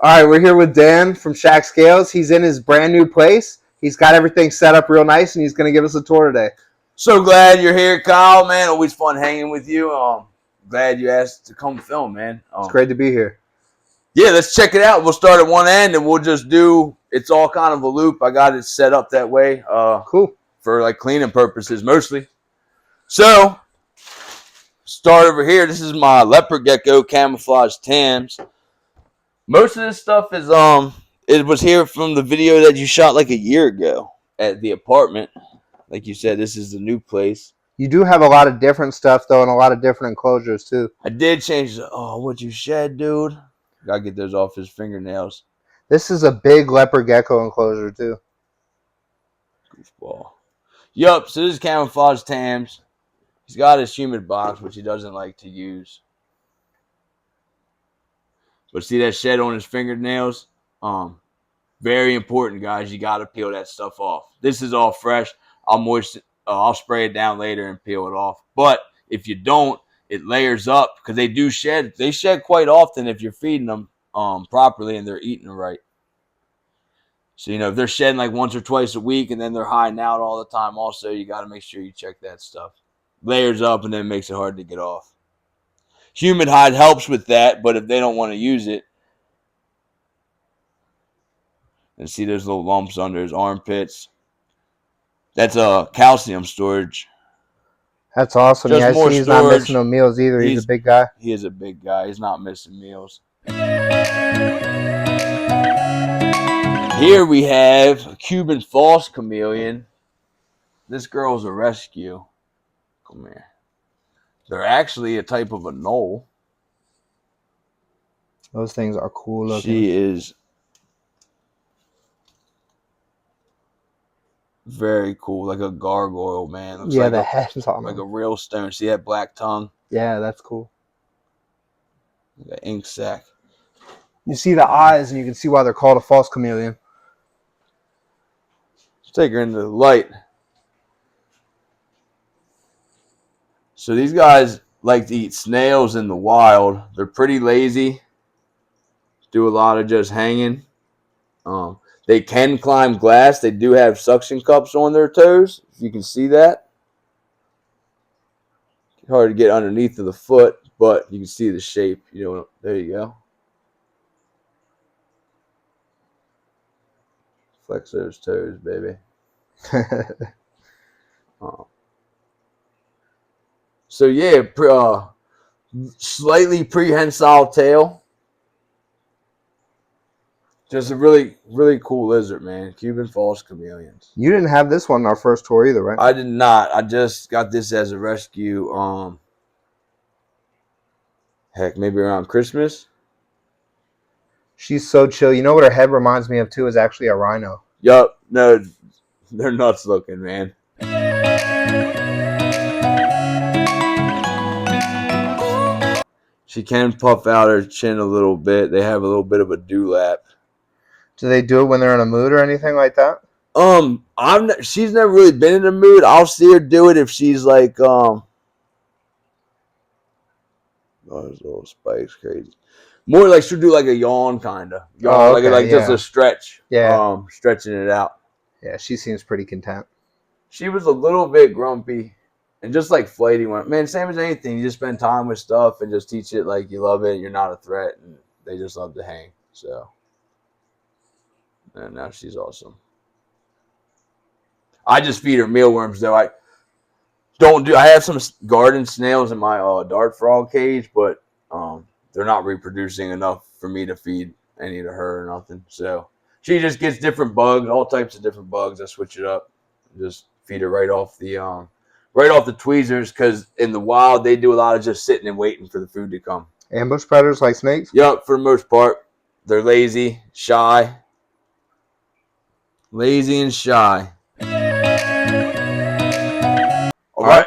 All right, we're here with Dan from Shac Scales. He's in his brand new place. He's got everything set up real nice, and he's going to give us a tour today. So glad you're here, Kyle, man. Always fun hanging with you. Glad you asked to come film, man. It's great to be here. Yeah, let's check it out. We'll start at one end, and we'll just do, it's all kind of a loop. I got it set up that way. Cool. For like cleaning purposes, mostly. So, start over here. This is my leopard gecko camouflage Tams. Most of this stuff is, it was here from the video that you shot like a year ago at the apartment. Like you said, this is the new place. You do have a lot of different stuff, though, and a lot of different enclosures, too. I did change the... Oh, what'd you shed, dude? Gotta get those off his fingernails. This is a big leopard gecko enclosure, too. Goofball. Yup, so this is camouflage Tams. He's got his humid box, which he doesn't like to use. But see that shed on his fingernails? Very important, guys. You gotta peel that stuff off. This is all fresh. I'll spray it down later and peel it off. But if you don't, it layers up because they do shed. They shed quite often if you're feeding them properly and they're eating right. So, if they're shedding like once or twice a week and then they're hiding out all the time also, you got to make sure you check that stuff. Layers up and then it makes it hard to get off. Humid hide helps with that, but if they don't want to use it, and see there's little lumps under his armpits. That's a calcium storage. That's awesome. Just yeah, I more see he's storage. not missing no meals either. He's a big guy. He is a big guy. He's not missing meals. Here we have a Cuban false chameleon. This girl's a rescue. Come here. They're actually a type of a knoll. Those things are cool looking. She is very cool, like a gargoyle, man. Looks like the head's on like them. a real stone. See that black tongue? Yeah, that's cool. Like an ink sac. You see the eyes, and you can see why they're called a false chameleon. Let's take her into the light. So these guys like to eat snails in the wild. They're pretty lazy. Do a lot of just hanging. They can climb glass. They do have suction cups on their toes. If you can see that. Hard to get underneath of the foot, but you can see the shape. There you go. Flex those toes, baby. So yeah, slightly prehensile tail. Just a really, really cool lizard, man. Cuban false chameleons. You didn't have this one in our first tour either, right? I did not. I just got this as a rescue. Heck, maybe around Christmas. She's so chill. You know what her head reminds me of too is actually a rhino. Yup. No, they're nuts looking, man. She can puff out her chin a little bit. They have a little bit of a dewlap. Do they do it when they're in a mood or anything like that? She's never really been in a mood. I'll see her do it if she's like, oh, those little spikes, crazy. More like she'll do like a yawn, kind of. Just a stretch. Yeah. Stretching it out. Yeah, she seems pretty content. She was a little bit grumpy and just like flighty one. Man, same as anything. You just spend time with stuff and just teach it like you love it and you're not a threat and they just love to hang. So. And now she's awesome. I just feed her mealworms though. I have some garden snails in my dart frog cage, but they're not reproducing enough for me to feed any to her or nothing. So she just gets different bugs, all types of different bugs. I switch it up, just feed her right off the tweezers because in the wild they do a lot of just sitting and waiting for the food to come. Ambush predators like snakes? Yep, for the most part, they're lazy, shy. Lazy and shy. All right.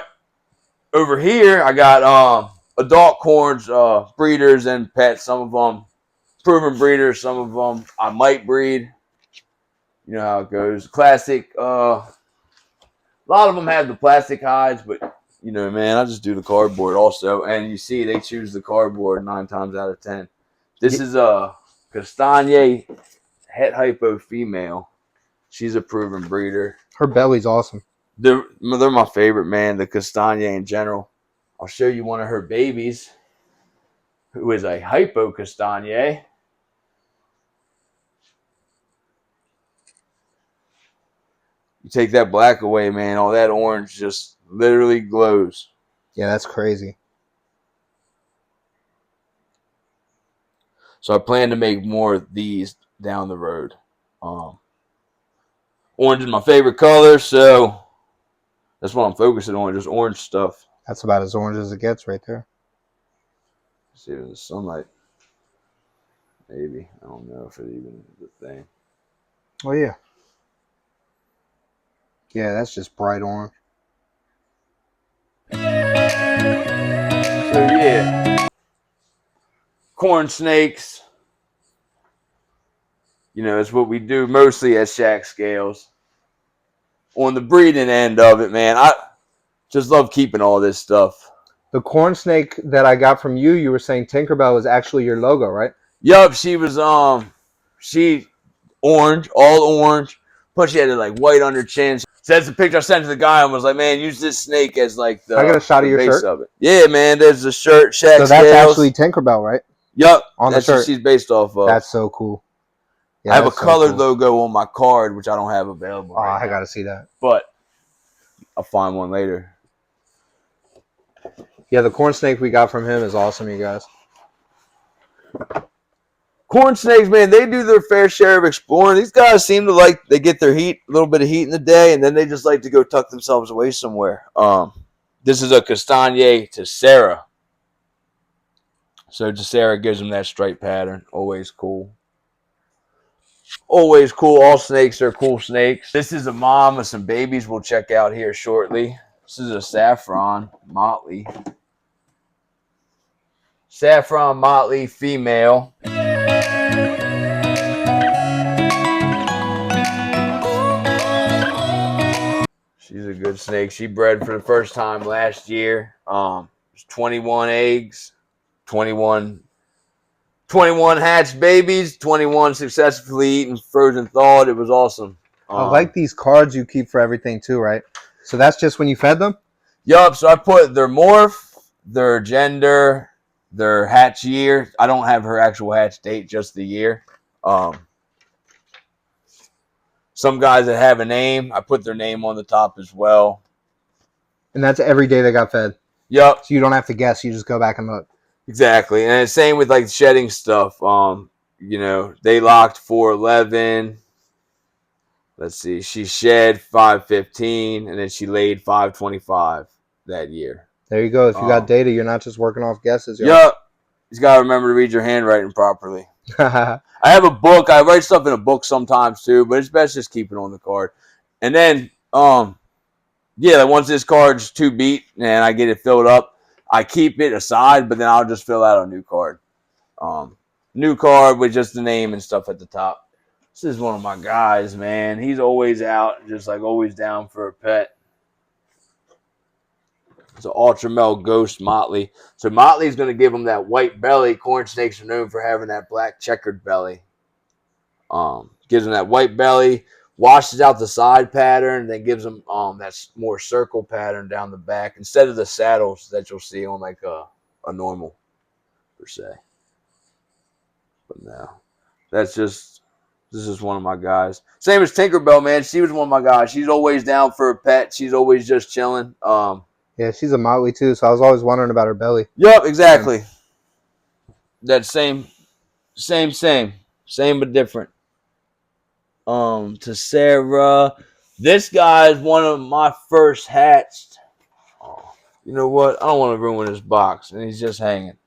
Over here, I got adult corns, breeders and pets. Some of them proven breeders. Some of them I might breed. You know how it goes. Classic. A lot of them have the plastic hides, but man, I just do the cardboard also. And you see, they choose the cardboard 9 times out of 10. This is Castagnet het hypo female. She's a proven breeder. Her belly's awesome. They're my favorite, man. The Castagnet in general. I'll show you one of her babies, who is a hypo Castagnet. You take that black away, man. All that orange just literally glows. Yeah, that's crazy. So I plan to make more of these down the road. Orange is my favorite color, so that's what I'm focusing on, just orange stuff. That's about as orange as it gets right there. See if in the sunlight. Maybe. I don't know if it even is a thing. Oh, yeah. Yeah, that's just bright orange. So, yeah. Corn snakes. You know, it's what we do mostly at Shac Scales. On the breeding end of it, man, I just love keeping all this stuff. The corn snake that I got from you, you were saying Tinkerbell was actually your logo, right? Yup, she was she orange, all orange, but she had like white under chin. So that's the picture I sent to the guy and was like, man, use this snake as like the, I got a shot of your base shirt of it. Yeah, man, there's the shirt, Shac So that's Scales. actually Tinkerbell, right? Yup, on that's the shirt. what she's based off of. That's so cool. Yeah, I have a colored logo on my card, which I don't have available. Oh, right I now. gotta see that. But I'll find one later. Yeah, the corn snake we got from him is awesome, you guys. Corn snakes, man, they do their fair share of exploring. These guys seem to like, they get their heat, a little bit of heat in the day, and then they just like to go tuck themselves away somewhere. This is a Castagnet Tessera. So Tessera gives them that stripe pattern. Always cool. Always cool. All snakes are cool snakes. This is a mom with some babies we'll check out here shortly. This is a saffron motley. Saffron motley female. She's a good snake. She bred for the first time last year. 21 eggs, 21 hatched babies, 21 successfully eaten, frozen thawed. It was awesome. I like these cards you keep for everything too, right? So that's just when you fed them? Yup, so I put their morph, their gender, their hatch year. I don't have her actual hatch date, just the year. Some guys that have a name, I put their name on the top as well. And that's every day they got fed? Yup. So you don't have to guess, you just go back and look. Exactly. And it's same with like shedding stuff. You know, they locked 411. Let's see. She shed 515 and then she laid 525 that year. There you go. If you got data, you're not just working off guesses. Yup. You just gotta remember to read your handwriting properly. I have a book. I write stuff in a book sometimes too, but it's best just keep it on the card. And then yeah, once this card's 2 beat and I get it filled up, I keep it aside, but then I'll just fill out a new card. New card with just the name and stuff at the top. This is one of my guys, man. He's always out, just like always down for a pet. It's an Ultramel Ghost Motley. So Motley's going to give him that white belly. Corn snakes are known for having that black checkered belly. Gives him that white belly, washes out the side pattern, then gives him that more circle pattern down the back instead of the saddles that you'll see on like a normal per se. But no, this is one of my guys. Same as Tinkerbell, man. She was one of my guys. She's always down for a pet. She's always just chilling. Yeah, she's a motley too, so I was always wondering about her belly. Yep, exactly. That same but different. Tessera. This guy is one of my first hatched. You know what? I don't want to ruin his box, and he's just hanging.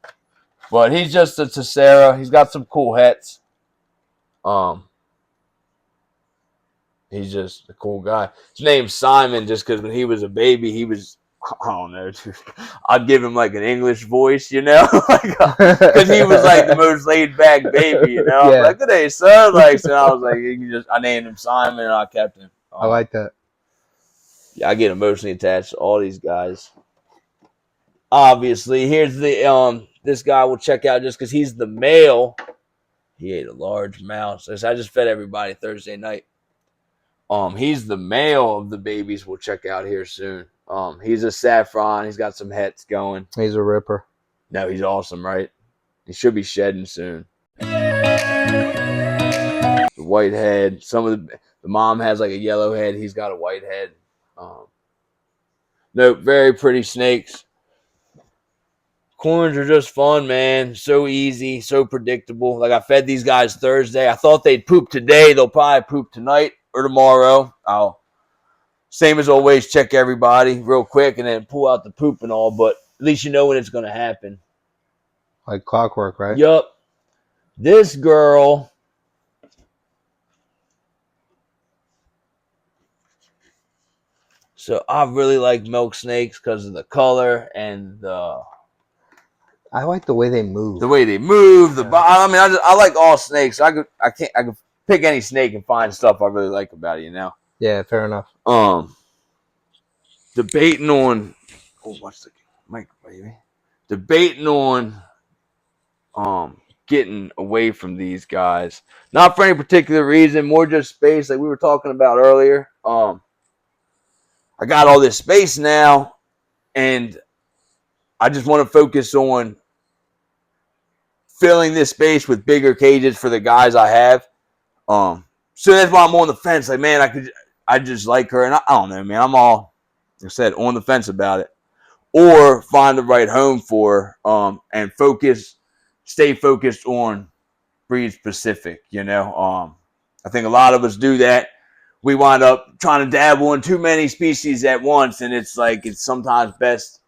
But he's just a Tessera. He's got some cool hats. He's just a cool guy. His name's Simon, just because when he was a baby, he was, I don't know, dude. I'd give him like an English voice, you know, because he was like the most laid back baby, you know. Yeah. Like, good day, son. Like, so I was like, I named him Simon and I kept him. I like that. Yeah, I get emotionally attached to all these guys. Obviously, here's the this guy we'll check out just because he's the male He ate a large mouse. I just fed everybody Thursday night. He's the male of the babies we'll check out here soon. He's a saffron. He's got some hets going. He's a ripper. No, he's awesome, right? He should be shedding soon. The white head. Some of the mom has like a yellow head. He's got a white head. No, very pretty snakes. Corns are just fun, man. So easy, so predictable. Like I fed these guys Thursday. I thought they'd poop today. They'll probably poop tonight or tomorrow. I'll, same as always, check everybody real quick and then pull out the poop and all. But at least you know when it's going to happen. Like clockwork, right? Yup. This girl. So I really like milk snakes because of the color and the. I like the way they move. The way they move, I mean, I like all snakes. I could pick any snake and find stuff I really like about it. You know. Yeah, fair enough. Debating on. Oh, watch the mic, baby. Debating on. Getting away from these guys, not for any particular reason, more just space, like we were talking about earlier. I got all this space now, and I just want to focus on filling this space with bigger cages for the guys I have. So that's why I'm on the fence. Like, man, I just like her, and I don't know, man. I'm all, like I said, on the fence about it, or find the right home for her, and stay focused on breed specific. You know, I think a lot of us do that. We wind up trying to dabble in too many species at once, and it's like it's sometimes best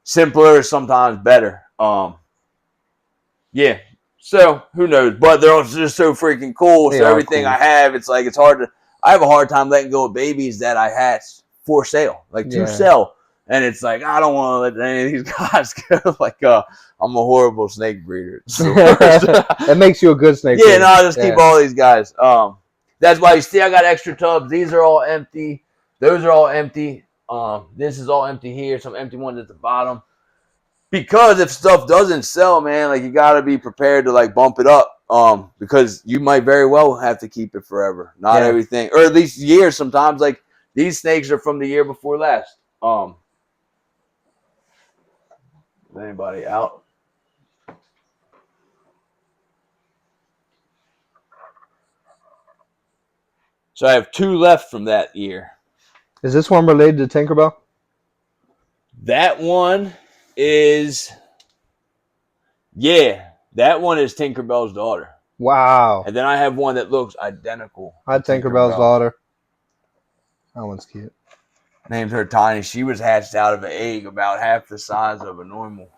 simpler, sometimes better. Yeah. So who knows? But they're also just so freaking cool. So everything cool. I have, it's like it's hard to. I have a hard time letting go of babies that I hatched for sale, like to sell, and it's like I don't want to let any of these guys go. Like I'm a horrible snake breeder. So it makes you a good snake breeder. Yeah, no, I just keep all these guys. That's why you see I got extra tubs. These are all empty. Those are all empty. This is all empty here. Some empty ones at the bottom. Because if stuff doesn't sell, man, like you gotta be prepared to like bump it up. Because you might very well have to keep it forever. Not everything, or at least years sometimes. Like these snakes are from the year before last. Anybody out? So I have 2 left from that year. Is this one related to Tinkerbell? That one is, that one is Tinkerbell's daughter. Wow. And then I have one that looks identical. I had Tinkerbell's daughter. That one's cute. Named her Tiny. She was hatched out of an egg about half the size of a normal.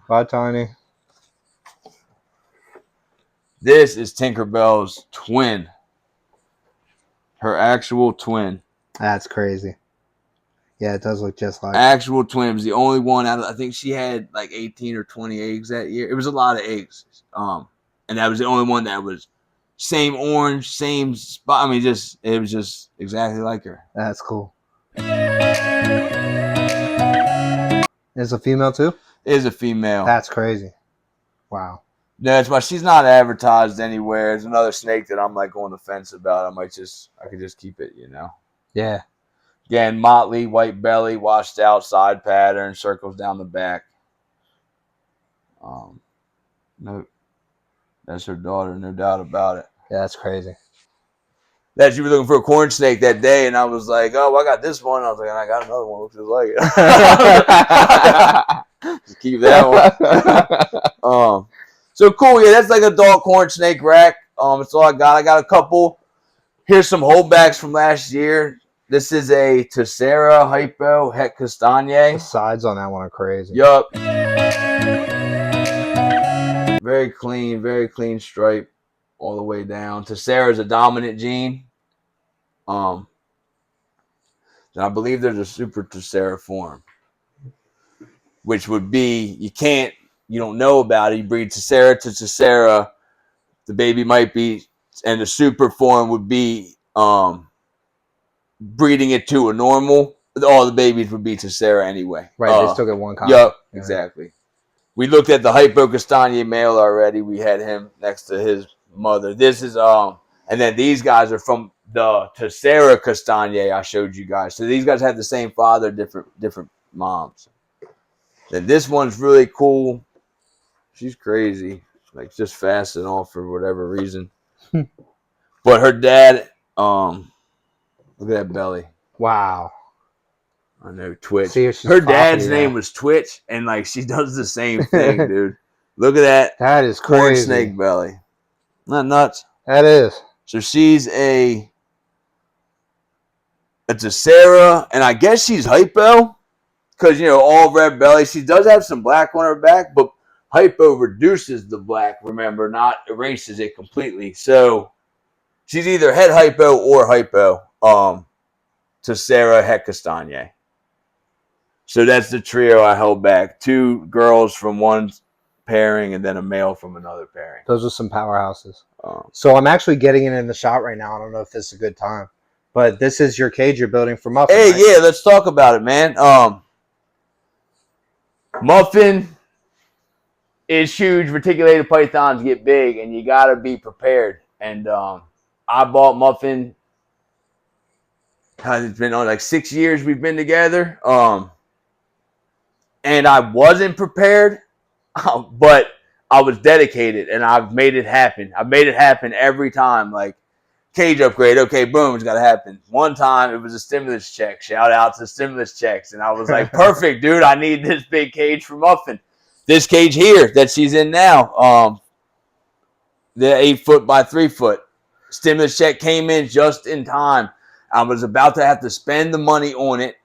Bye, Tiny. This is Tinkerbell's twin. Her actual twin. That's crazy. Yeah, it does look just like actual twin. Was the only one out of, I think she had like 18 or 20 eggs that year. It was a lot of eggs. And that was the only one that was same orange, same spot. I mean, it was just exactly like her. That's cool. Is a female too? Is a female. That's crazy. Wow. That's why she's not advertised anywhere. It's another snake that I'm like on the fence about. I could just keep it, you know. Yeah. Again, motley, white belly, washed out side pattern, circles down the back. No, that's her daughter, no doubt about it. Yeah, that's crazy. That you were looking for a corn snake that day, and I was like, "Oh, I got this one." I was like, "I got another one, looks just like it." Just keep that one. So cool, yeah. That's like a dog corn snake rack. That's all I got. I got a couple. Here's some holdbacks from last year. This is a Tessera Hypo Het Castagne. The sides on that one are crazy. Yup. Very clean stripe all the way down. Tessera is a dominant gene. And I believe there's a super Tessera form, which would be you don't know about it. You breed Tessera to Tessera, the baby might be, and the super form would be breeding it to a normal. All the babies would be Tessera anyway. Right, they still get one copy. Yep, exactly. We looked at the Hypo Castagne male already. We had him next to his mother. This is and then these guys are from the Tessera Castagne I showed you guys. So these guys have the same father, different moms. Then this one's really cool. She's crazy, like just fasting off for whatever reason. But her dad, look at that belly. Wow. I know, Twitch. See if she's Her dad's property, name was Twitch, and like she does the same thing, dude. Look at that. That is Corn crazy. snake belly. Not nuts. That is. So she's a Sarah, and I guess she's hypo, because all red belly. She does have some black on her back, but hypo reduces the black. Remember, not erases it completely. So she's either het hypo or hypo. To Sarah Het Castagne. So that's the trio I held back. 2 girls from one pairing and then a male from another pairing. Those are some powerhouses. So I'm actually getting it in the shot right now. I don't know if this is a good time. But this is your cage you're building for Muffin. Hey, right? yeah, let's talk about it, man. Muffin is huge. Reticulated pythons get big, and you got to be prepared. And I bought Muffin. It's been on like 6 years we've been together. And I wasn't prepared, but I was dedicated, and I've made it happen. I've made it happen every time. Like, cage upgrade, okay, boom, it's got to happen. One time, it was a stimulus check. Shout out to stimulus checks. And I was like, perfect, dude, I need this big cage for Muffin. This cage here that she's in now, the 8 foot by 3 foot. Stimulus check came in just in time. I was about to have to spend the money on it,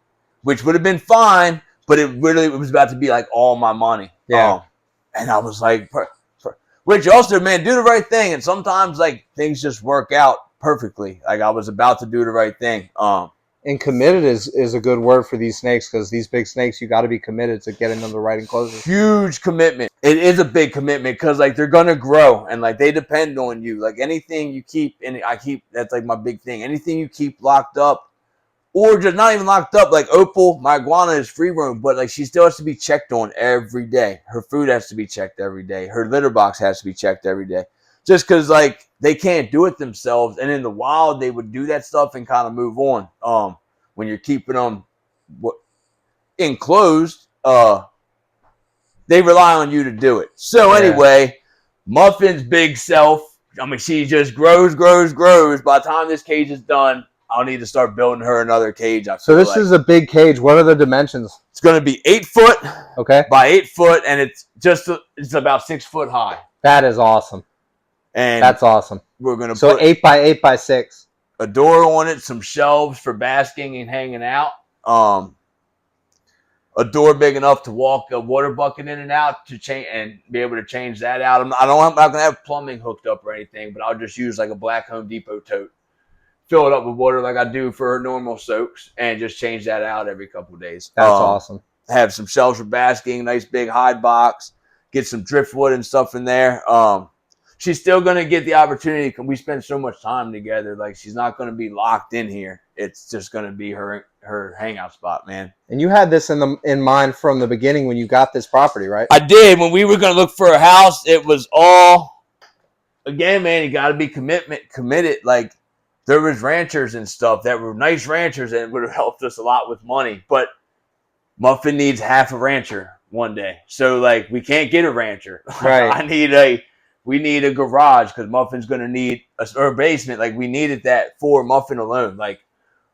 which would have been fine, but it was about to be like all my money. Yeah. And I was like, which also, man, do the right thing. And sometimes like things just work out perfectly. Like I was about to do the right thing. And committed is a good word for these snakes, because these big snakes, you got to be committed to getting them the right enclosures. Huge commitment. It is a big commitment, because like they're gonna grow and like they depend on you. Like anything you keep, and that's like my big thing. Anything you keep locked up, or just not even locked up. Like Opal, my iguana, is free roam, but like she still has to be checked on every day. Her food has to be checked every day. Her litter box has to be checked every day. Just because like they can't do it themselves, and in the wild they would do that stuff and kind of move on. When you're keeping them enclosed, they rely on you to do it. So anyway, Muffin's big self, I mean, she just grows. By the time this cage is done, I'll need to start building her another cage. So this is a big cage. What are the dimensions? It's going to be 8 foot by 8 foot, and it's about 6 foot high. That is awesome. And that's awesome. We're going to put 8 by 8 by 6. A door on it, some shelves for basking and hanging out. A door big enough to walk a water bucket in and out to change and be able to change that out. I'm not going to have plumbing hooked up or anything, but I'll just use like a black Home Depot tote, fill it up with water like I do for her normal soaks, and just change that out every couple of days. That's awesome. Have some shelves for basking, nice big hide box, get some driftwood and stuff in there. She's still going to get the opportunity because we spend so much time together. Like, she's not going to be locked in here. It's just going to be her hangout spot, man. And you had this in mind from the beginning when you got this property, right? I did. When we were going to look for a house, it was all, again, man, you got to be committed. Like, there was ranchers and stuff that were nice ranchers and would have helped us a lot with money. But Muffin needs half a rancher one day. So, like, we can't get a rancher. Right. We need a garage because Muffin's going to need a basement. Like, we needed that for Muffin alone. Like,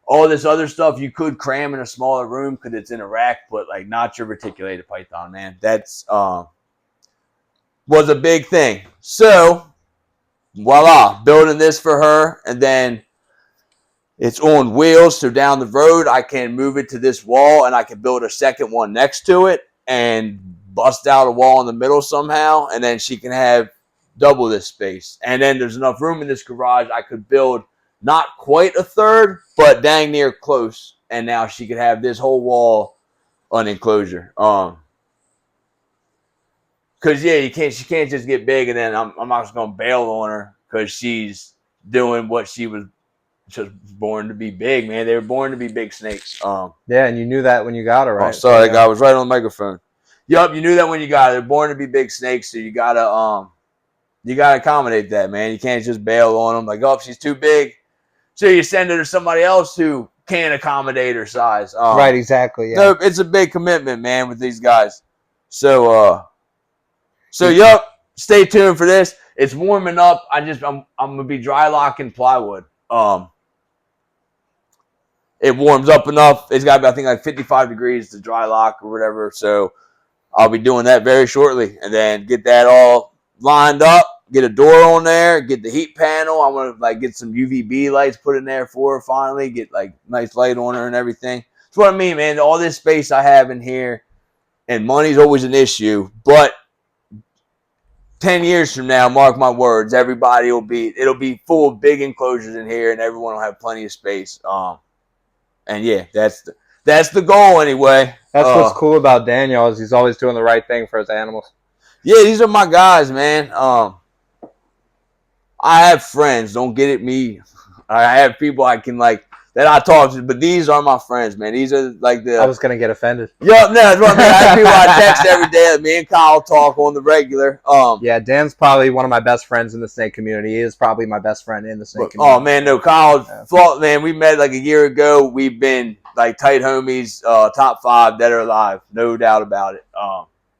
all this other stuff you could cram in a smaller room because it's in a rack, but, like, not your reticulated python, man. That's was a big thing. So, voila, building this for her. And then it's on wheels. So, down the road, I can move it to this wall and I can build a second one next to it and bust out a wall in the middle somehow. And then she can have double this space. And then there's enough room in this garage I could build not quite a third, but dang near close. And now she could have this whole wall on enclosure. Cause yeah, she can't just get big and then I'm not just gonna bail on her because she's doing what she was just born to be big, man. They were born to be big snakes. Yeah, and you knew that when you got her, right? Oh, sorry, that guy was right on the microphone. Yup, you knew that when you got her. They're born to be big snakes, so you gotta You got to accommodate that, man. You can't just bail on them like, oh, she's too big. So you send her to somebody else who can't accommodate her size. Right, exactly. Yeah. No, it's a big commitment, man, with these guys. So, yup, stay tuned for this. It's warming up. I'm gonna be dry locking plywood. It warms up enough. It's got to be, I think, like 55 degrees to dry lock or whatever. So I'll be doing that very shortly, and then get that all lined up. Get a door on there. Get the heat panel. I want to like get some UVB lights put in there for her finally. Get like nice light on her and everything. That's what I mean, man. All this space I have in here, and money's always an issue, but 10 years from now, mark my words, it'll be full of big enclosures in here, and everyone will have plenty of space. And yeah, that's the goal anyway. That's what's cool about Daniel is he's always doing the right thing for his animals. Yeah, these are my guys, man. I have friends. Don't get at me. I have people I can like that I talk to, but these are my friends, man. These are like I was gonna get offended. Yeah, no, that's what I mean. I have people I text every day. Me and Kyle talk on the regular. Yeah, Dan's probably one of my best friends in the snake community. He is probably my best friend in the snake community. Oh man, no, Kyle, man, we met like a year ago. We've been like tight homies, top 5 dead or alive, no doubt about it.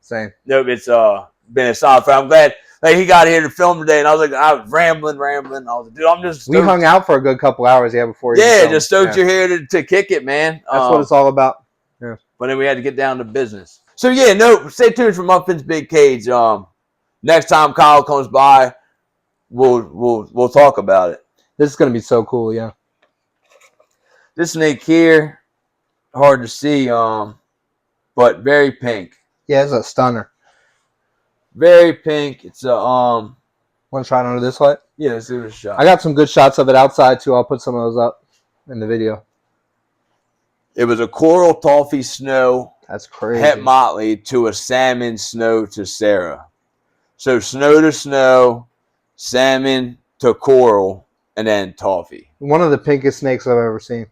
Same. No, it's been a solid friend. I'm glad. Like he got here to film today, and I was rambling. I was like, dude, I'm just stoked. We hung out for a good couple hours, before. Just stoked you're here to kick it, man. That's what it's all about. Yeah. But then we had to get down to business. So yeah, no, stay tuned for Muffin's Big Cage. Next time Kyle comes by, we'll talk about it. This is gonna be so cool, yeah. This snake here, hard to see, but very pink. Yeah, it's a stunner. Very pink. It's a Want to try it under this light? Yeah, let's do a shot. I got some good shots of it outside too. I'll put some of those up in the video. It was a coral toffee snow. That's crazy. Het Motley to a salmon snow to Sarah. So snow to snow, salmon to coral, and then toffee. One of the pinkest snakes I've ever seen.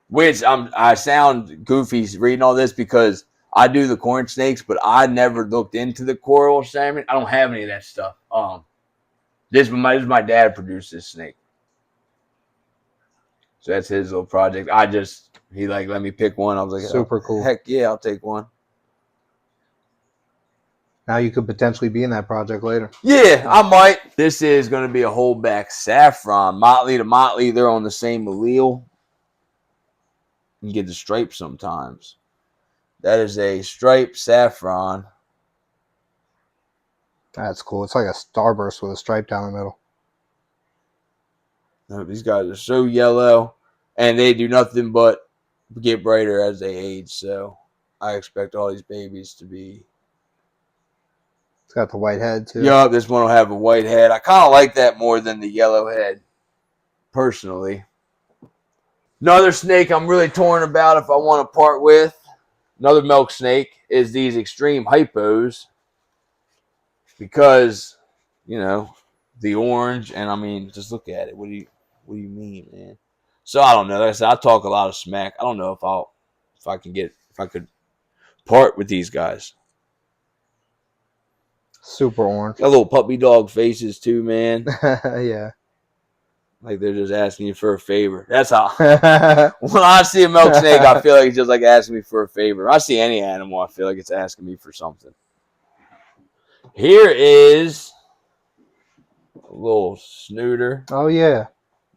Which I sound goofy reading all this because I do the corn snakes, but I never looked into the coral salmon. I don't have any of that stuff. This is my dad produced this snake. So that's his little project. He like let me pick one. I was like, super cool. Heck yeah, I'll take one. Now you could potentially be in that project later. Yeah, I might. This is going to be a holdback saffron. Motley to Motley, they're on the same allele. You get the stripes sometimes. That is a striped saffron. That's cool. It's like a starburst with a stripe down the middle. No, these guys are so yellow, and they do nothing but get brighter as they age. So I expect all these babies to be. It's got the white head too. Yeah, this one will have a white head. I kind of like that more than the yellow head, personally. Another snake I'm really torn about if I want to part with. Another milk snake is these extreme hypos because, the orange, and I mean, just look at it. What do you mean, man? So I don't know. Like I said, I talk a lot of smack. I don't know if I could part with these guys. Super orange. Got little puppy dog faces too, man. Yeah. Like they're just asking you for a favor. That's how. When I see a milk snake, I feel like it's just like asking me for a favor. When I see any animal, I feel like it's asking me for something. Here is a little snooter. Oh, yeah.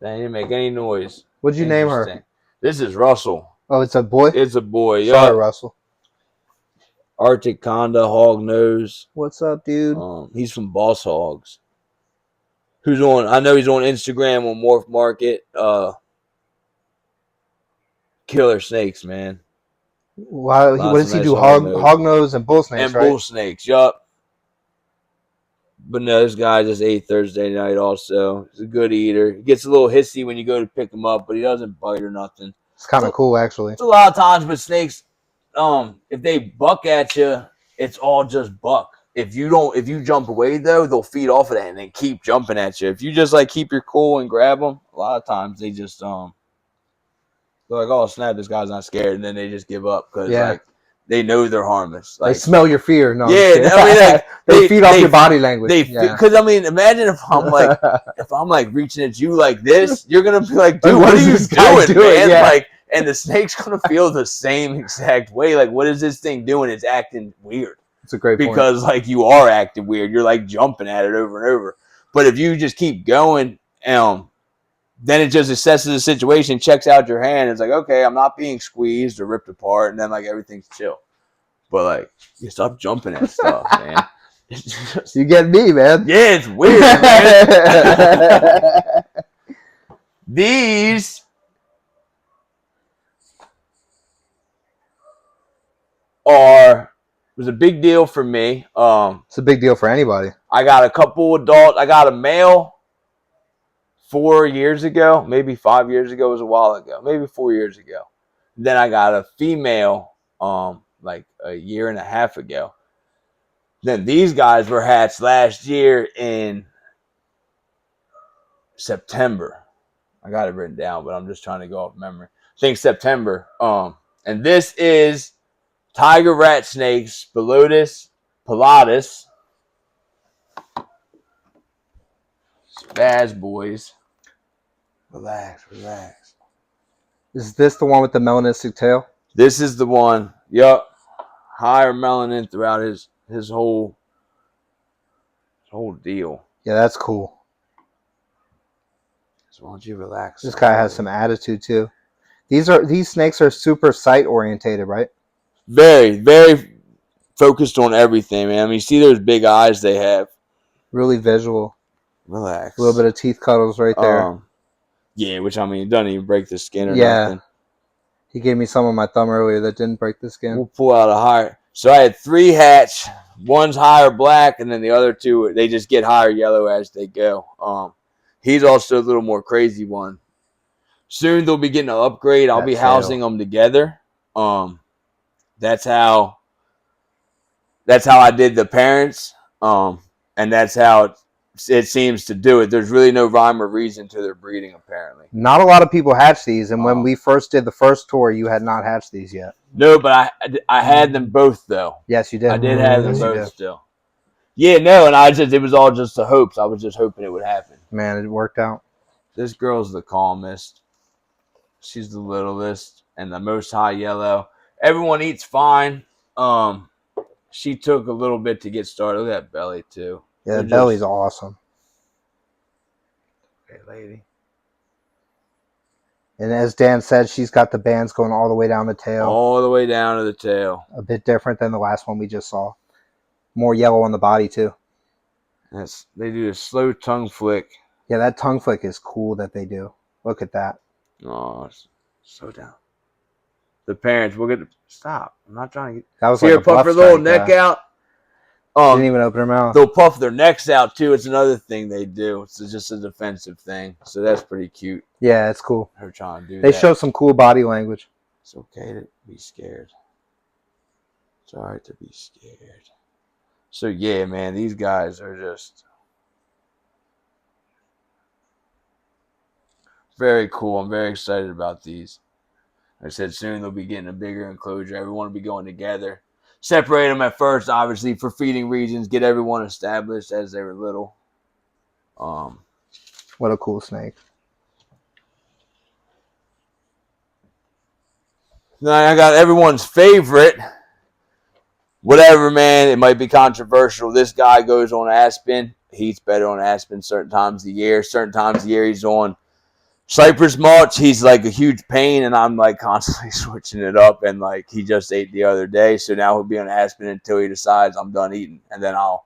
That didn't make any noise. What'd you name her? This is Russell. Oh, it's a boy? It's a boy. Sorry, Russell. Arctic Conda hog nose. What's up, dude? He's from Boss Hogs. I know he's on Instagram on Morph Market. Killer snakes, man. Wow, what does he do? Hog nose and bull snakes, right? Bull snakes, yup. But no, this guy just ate Thursday night also. He's a good eater. He gets a little hissy when you go to pick him up, but he doesn't bite or nothing. It's kind of cool, actually. It's a lot of times with snakes, if they buck at you, it's all just buck. If you jump away though, they'll feed off of that and then keep jumping at you. If you just like keep your cool and grab them, a lot of times they just they're like, oh snap, this guy's not scared, and then they just give up because like they know they're harmless. They Like, smell your fear. No, yeah, I mean, like, they feed off your body language. Because I mean, imagine if I'm like reaching at you like this, you're gonna be like, dude, what are you doing, man? Yeah. Like, and the snake's gonna feel the same exact way. Like, what is this thing doing? It's acting weird. It's a great point. Because like you are acting weird. You're like jumping at it over and over. But if you just keep going, then it just assesses the situation, checks out your hand. It's like, okay, I'm not being squeezed or ripped apart, and then like everything's chill. But like, you stop jumping at stuff, man. Just, you get me, man. Yeah, it's weird, man. These was a big deal for me. It's a big deal for anybody. I got a couple adults. I got a male 4 years ago, maybe 5 years ago. It was a while ago, maybe 4 years ago. Then I got a female like a year and a half ago. Then these guys were hatched last year in September. I got it written down, but I'm just trying to go off memory. I think September. And this is tiger rat snakes, pilatus, spaz boys. Relax. Is this the one with the melanistic tail? This is the one. Yup. Higher melanin throughout his whole deal. Yeah, that's cool. So why don't you relax? This guy has some attitude too. These snakes are super sight orientated, right? Very, very focused on everything, man. I mean, you see those big eyes they have. Really visual. Relax. A little bit of teeth cuddles right there. Yeah, which I mean, it doesn't even break the skin or nothing. He gave me some on my thumb earlier that didn't break the skin. We'll pull out a higher. So I had 3 hatch. One's higher black, and then the other 2, they just get higher yellow as they go. He's also a little more crazy one. Soon they'll be getting an upgrade. I'll be housing them together. That's how I did the parents. And that's how it seems to do it. There's really no rhyme or reason to their breeding, apparently. Not a lot of people hatch these, and when we first did the first tour, you had not hatched these yet. No, but I had them both, though. Yes, you did. I did have them both still. Yeah, no, and it was all just the hopes. I was just hoping it would happen. Man, it worked out. This girl's the calmest. She's the littlest and the most high yellow. Everyone eats fine. She took a little bit to get started. Look at that belly, too. Yeah, the belly's awesome. Okay, lady. And as Dan said, she's got the bands going all the way down the tail. All the way down to the tail. A bit different than the last one we just saw. More yellow on the body, too. They do a slow tongue flick. Yeah, that tongue flick is cool that they do. Look at that. Oh, slow down. The parents, we'll get to stop. I'm not trying to get. That was Here, like a puff her little neck out. Didn't even open her mouth. They'll puff their necks out too. It's another thing they do. It's just a defensive thing. So that's pretty cute. Yeah, it's cool. Her trying to do They that. show some cool body language. It's okay to be scared. It's all right to be scared. So yeah, man, these guys are just very cool. I'm very excited about these. Like I said, soon they'll be getting a bigger enclosure. Everyone will be going together. Separate them at first, obviously, for feeding regions. Get everyone established as they were little. What a cool snake. Then I got everyone's favorite. Whatever, man. It might be controversial. This guy goes on Aspen. He eats better on Aspen certain times of the year. Certain times of the year he's on Cypress mulch. He's like a huge pain, and I'm like constantly switching it up. And like he just ate the other day, so now he'll be on Aspen until he decides I'm done eating, and then I'll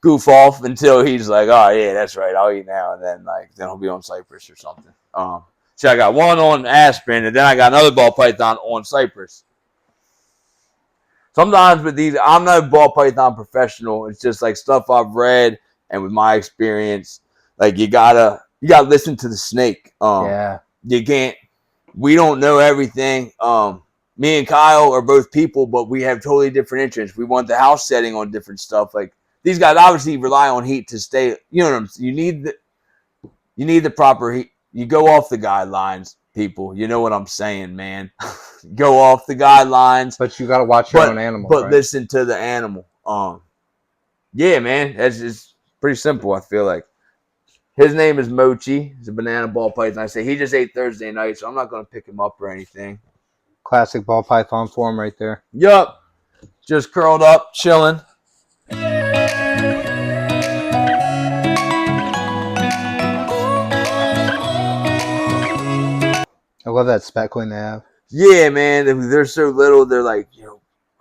goof off until he's like, oh yeah, that's right, I'll eat now, and then he'll be on Cypress or something. So I got one on Aspen, and then I got another ball python on Cypress. Sometimes with these, I'm not a ball python professional. It's just like stuff I've read, and with my experience, like you gotta listen to the snake. Yeah. You can't. We don't know everything. Me and Kyle are both people, but we have totally different interests. We want the house setting on different stuff. Like these guys obviously rely on heat to stay. You know what I'm saying? You need the proper heat. You go off the guidelines, people. You know what I'm saying, man. go off the guidelines. But you got to watch your own animals, But right? listen to the animal. Yeah, man, that's just pretty simple. I feel like his name is Mochi. He's a banana ball python. I say he just ate Thursday night, so I'm not gonna pick him up or anything. Classic ball python form right there. Yup, just curled up, chilling. I love that speckling they have. Yeah, man, they're so little. They're like,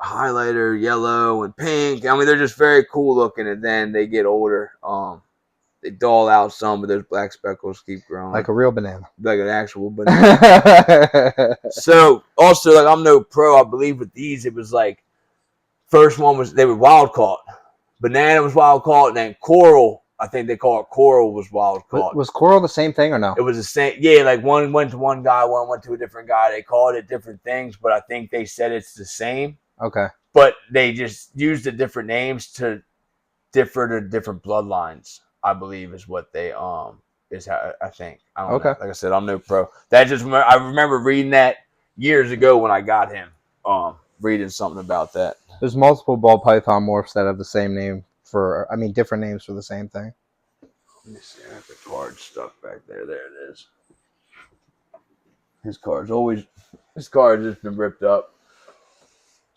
highlighter, yellow, and pink. I mean, they're just very cool looking, and then they get older. They dull out some, but those black speckles keep growing. Like a real banana. Like an actual banana. So, also, like, I'm no pro. I believe with these, it was like, first one was, they were wild caught. Banana was wild caught, and then coral, I think they call it coral, was wild caught. Was coral the same thing or no? It was the same. Yeah, like one went to one guy, one went to a different guy. They called it different things, but I think they said it's the same. Okay. But they just used the different names to differ to different bloodlines, I believe is what they is how I think. I don't know. Like I said, I'm no pro. I remember reading that years ago when I got him. Reading something about that. There's multiple ball python morphs that have the same name different names for the same thing. Let me see. I have the card stuck back there. There it is. His card's just been ripped up.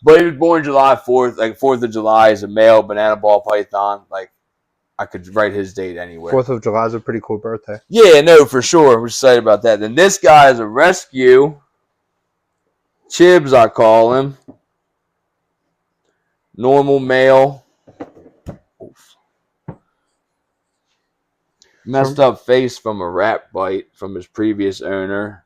But he was born July 4th. Like 4th of July is a male banana ball python. Like, I could write his date anywhere. 4th of July is a pretty cool birthday. Yeah, no, for sure. We're excited about that. Then this guy is a rescue. Chibs, I call him. Normal male. Oof. Messed up face from a rat bite from his previous owner.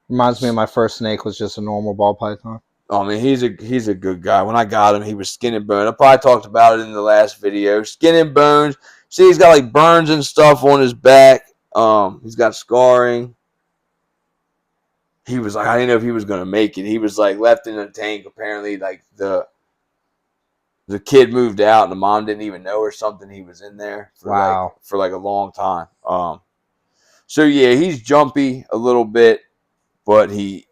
Reminds me of my first snake was just a normal ball python. I mean, he's a good guy. When I got him, he was skin and bone. I probably talked about it in the last video. Skin and bones. See, he's got like burns and stuff on his back. He's got scarring. He was like, I didn't know if he was gonna make it. He was like left in a tank. Apparently, like the kid moved out and the mom didn't even know or something. He was in there for like a long time. So yeah, he's jumpy a little bit, but he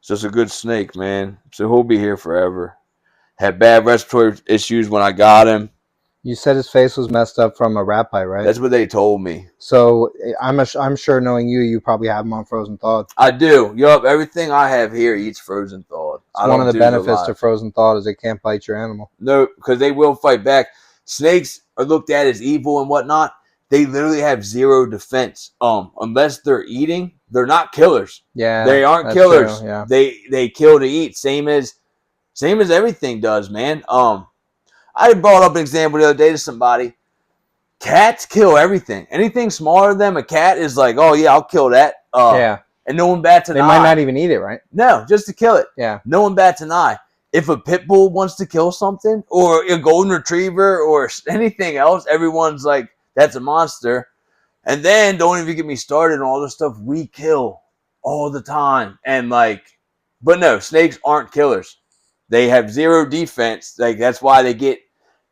just a good snake, man. So he'll be here forever. Had bad respiratory issues when I got him. You said his face was messed up from a rat bite, right? That's what they told me. So I'm sure knowing you probably have him on frozen thawed. I do. Yup, everything I have here eats frozen thawed. One of the benefits to frozen thawed is it can't bite your animal. No, because they will fight back. Snakes are looked at as evil and whatnot. They literally have zero defense. Unless they're eating, they're not killers. Yeah, they aren't killers. True, yeah. They kill to eat. Same as everything does, man. I brought up an example the other day to somebody. Cats kill everything. Anything smaller than them, a cat is like, oh yeah, I'll kill that. Yeah. And no one bats an eye. They might not even eat it, right? No, just to kill it. Yeah. No one bats an eye. If a pit bull wants to kill something, or a golden retriever, or anything else, everyone's like, that's a monster. And then don't even get me started on all the stuff we kill all the time. And but no, snakes aren't killers. They have zero defense. Like, that's why they get,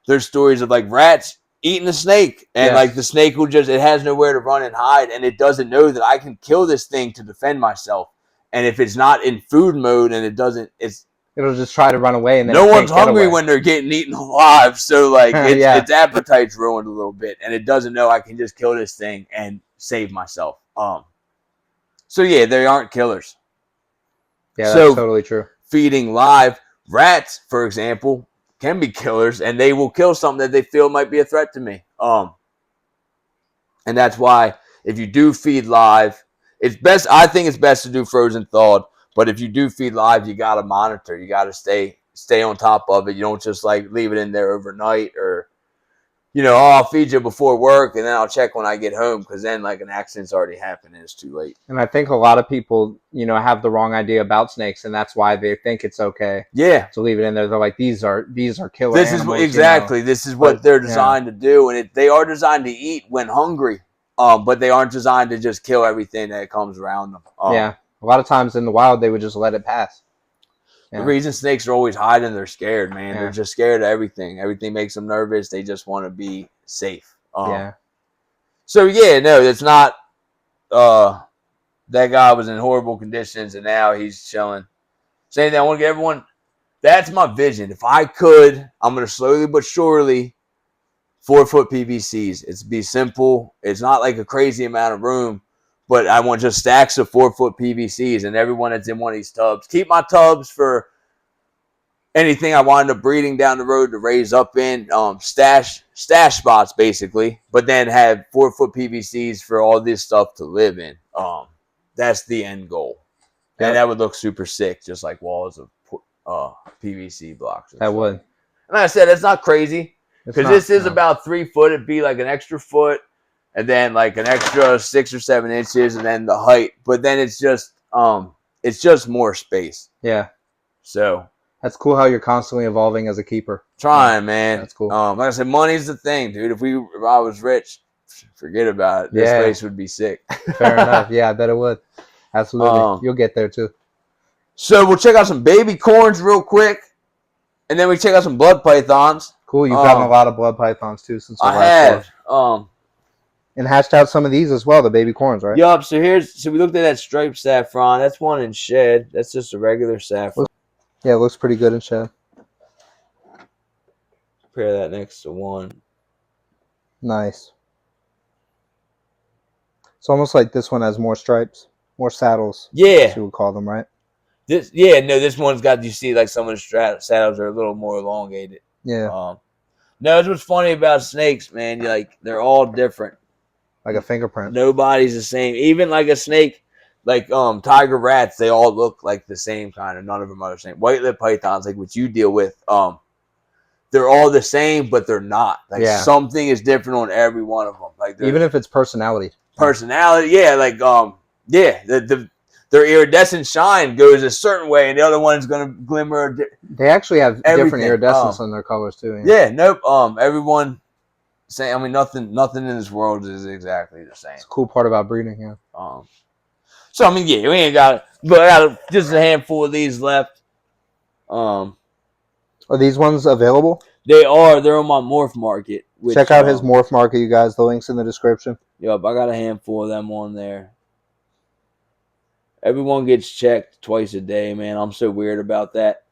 there's stories of like rats eating a snake. And like the snake will it has nowhere to run and hide. And it doesn't know that I can kill this thing to defend myself. And if it's not in food mode and it'll just try to run away. And then no one's hungry when they're getting eaten alive. So like its appetite's ruined a little bit. And it doesn't know I can just kill this thing and save myself. So yeah, they aren't killers. Yeah, that's totally true. Feeding live. Rats, for example, can be killers, and they will kill something that they feel might be a threat to me. And that's why if you do feed live, I think it's best to do frozen thawed. But if you do feed live, you gotta monitor. You gotta stay on top of it. You don't just like leave it in there overnight, or I'll feed you before work and then I'll check when I get home, because then like an accident's already happened and it's too late. And I think a lot of people, have the wrong idea about snakes, and that's why they think it's okay. Yeah. To leave it in there. They're like, these are killer this animals. Is exactly. This is what they're designed to do, and they are designed to eat when hungry. But they aren't designed to just kill everything that comes around them. A lot of times in the wild they would just let it pass. The reason snakes are always hiding, they're scared, man. They're just scared of everything. Everything makes them nervous. They just want to be safe. So yeah, no, it's not. That guy was in horrible conditions, and now he's chilling. Same thing. I want to get everyone. That's my vision. If I could, I'm going to slowly but surely 4-foot PVCs. It's be simple. It's not like a crazy amount of room, but I want just stacks of 4-foot PVCs, and everyone that's in one of these tubs. Keep my tubs for anything I wind up breeding down the road to raise up in, stash spots basically, but then have 4-foot PVCs for all this stuff to live in. That's the end goal, and that would look super sick, just like walls of PVC blocks. That would. And like I said, it's not crazy because this is about 3 foot. It'd be like an extra foot, and then like an extra 6 or 7 inches, and then the height. But then it's just more space. Yeah. So. That's cool how you're constantly evolving as a keeper. Trying, man. That's cool. Like I said, money's the thing, dude. If I was rich, forget about it. This place would be sick. Fair enough. Yeah, I bet it would. Absolutely. You'll get there too. So we'll check out some baby corns real quick, and then we check out some blood pythons. Cool. You've gotten a lot of blood pythons too since I have. And hatched out some of these as well, the baby corns, right? Yup. So we looked at that striped saffron. That's one in shed. That's just a regular saffron. Yeah, it looks pretty good in shed. Compare that next to one. Nice. It's almost like this one has more stripes, more saddles. Yeah. You would call them, right? This one's got, you see, like some of the saddles are a little more elongated. Yeah. No, that's what's funny about snakes, man. They're all different. Like a fingerprint. Nobody's the same. Even like a snake. Like tiger rats, they all look like the same kind of. None of them are the same. White-lipped pythons, like what you deal with, they're all the same, but they're not. Like something is different on every one of them. Like even if it's personality. Yeah. Like their iridescent shine goes a certain way, and the other one's gonna glimmer. They actually have different iridescence in their colors too. Yeah. Nope. Everyone. Same. I mean, nothing in this world is exactly the same. It's a cool part about breeding. Yeah. So, I mean, yeah, we ain't got it. But I got just a handful of these left. Are these ones available? They are. They're on my morph market. Check out his morph market, you guys. The link's in the description. Yup, I got a handful of them on there. Everyone gets checked twice a day, man. I'm so weird about that.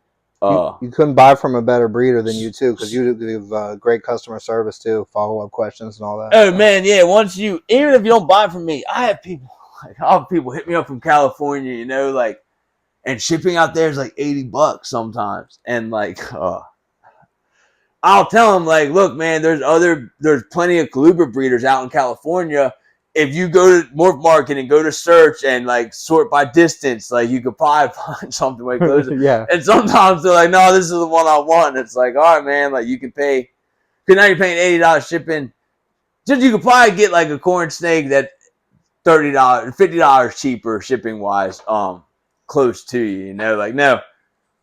You couldn't buy from a better breeder than you, too, because you give great customer service, too. Follow-up questions and all that. Oh, man, yeah. Even if you don't buy from me, I have people. Like, I'll have people hit me up from California, and shipping out there is like $80 sometimes. And like, I'll tell them like, look, man, there's plenty of Coluber breeders out in California. If you go to Morph Market and go to search and like sort by distance, like you could probably find something way closer. Yeah. And sometimes they're like, no, this is the one I want. And it's like, all right, man, like you can pay, because now you're paying $80 shipping. Just you could probably get like a corn snake that $30, $50 cheaper shipping wise, close to you, like, no,